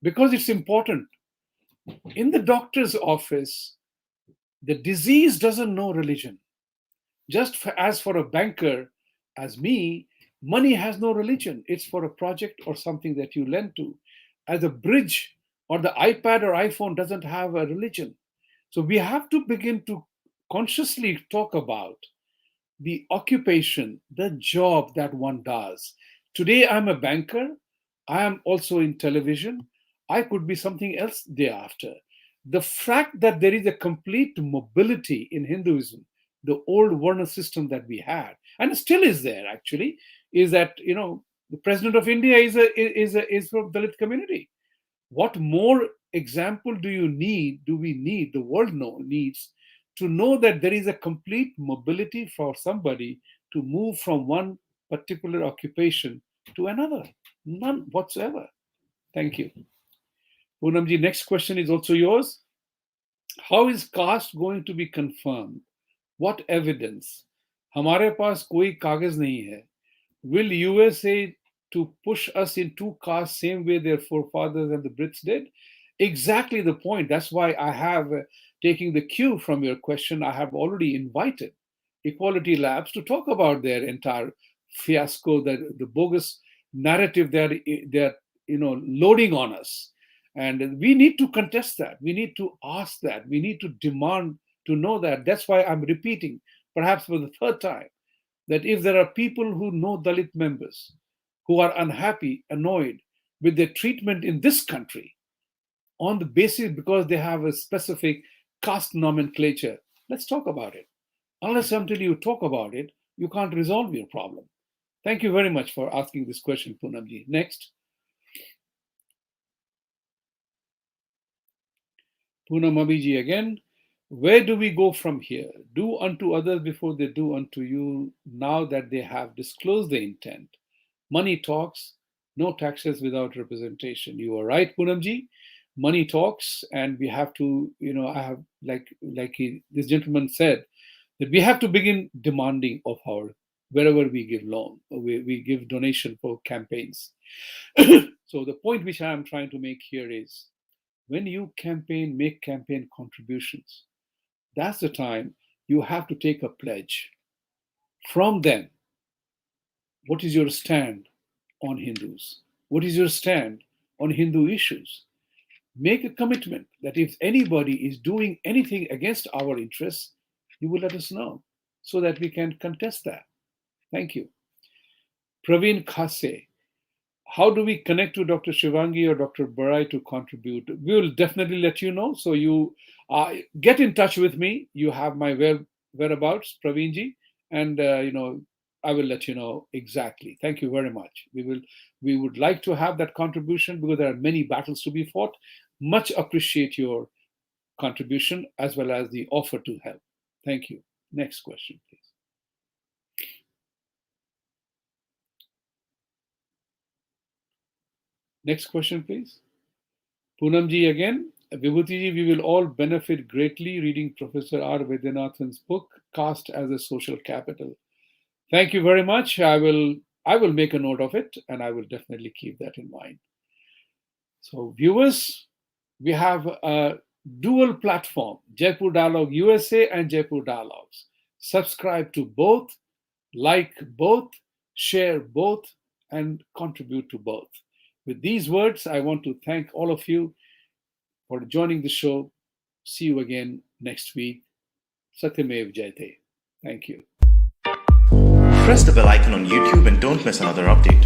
because it's important. In the doctor's office, the disease doesn't know religion. Just as for a banker, as me, money has no religion. It's for a project or something that you lend to. As a bridge or the iPad or iPhone doesn't have a religion. So we have to begin to consciously talk about the occupation, the job that one does. Today, I'm a banker. I am also in television. I could be something else day after. The fact that there is a complete mobility in Hinduism, the old Varna system that we had, and still is there actually, is that the president of India is from Dalit community. What more example do we need, the world needs to know that there is a complete mobility for somebody to move from one particular occupation to another? None whatsoever. Thank you. Poonamji, next question is also yours. How is caste going to be confirmed? What evidence? हमारे पास कोई कागज नहीं है. Will USA to push us in two castes same way their forefathers and the Brits did? Exactly the point. That's why I have, taking the cue from your question, I have already invited Equality Labs to talk about their entire fiasco, the bogus narrative they're loading on us. And we need to contest that. We need to ask that. We need to demand to know that. That's why I'm repeating, perhaps for the third time, that if there are people who know Dalit members who are unhappy, annoyed with their treatment in this country on the basis because they have a specific caste nomenclature, let's talk about it. Unless until you talk about it, you can't resolve your problem. Thank you very much for asking this question, Poonamji. Next. Poonam Abhiji again. Where do we go from here? Do unto others before they do unto you, now that they have disclosed the intent. Money talks, no taxes without representation. You are right, Poonamji. Money talks, and we have to, I have, this gentleman said, that we have to begin demanding of our, wherever we give loan, or we give donation for campaigns. So the point which I am trying to make here is, when you campaign, make campaign contributions, that's the time you have to take a pledge. From them, what is your stand on Hindus? What is your stand on Hindu issues? Make a commitment that if anybody is doing anything against our interests, you will let us know so that we can contest that. Thank you. Praveen Khase, how do we connect to Dr. Shivangi or Dr. Barai to contribute? We will definitely let you know. So you get in touch with me. You have my whereabouts, Praveenji, and I will let you know exactly. Thank you very much. We would like to have that contribution because there are many battles to be fought. much appreciate your contribution as well as the offer to help. Thank you. Next question, please. Next question, please. Poonamji again. Vibhuti, we will all benefit greatly reading Professor R. Vaidyanathan's book, Caste as a Social Capital. Thank you very much. I will make a note of it, and I will definitely keep that in mind. So, viewers, we have a dual platform, Jaipur Dialogue USA and Jaipur Dialogues. Subscribe to both, like both, share both, and contribute to both. With these words, I want to thank all of you for joining the show. See you again next week. Satyamev Jayate. Thank you. Press the bell icon on YouTube and don't miss another update.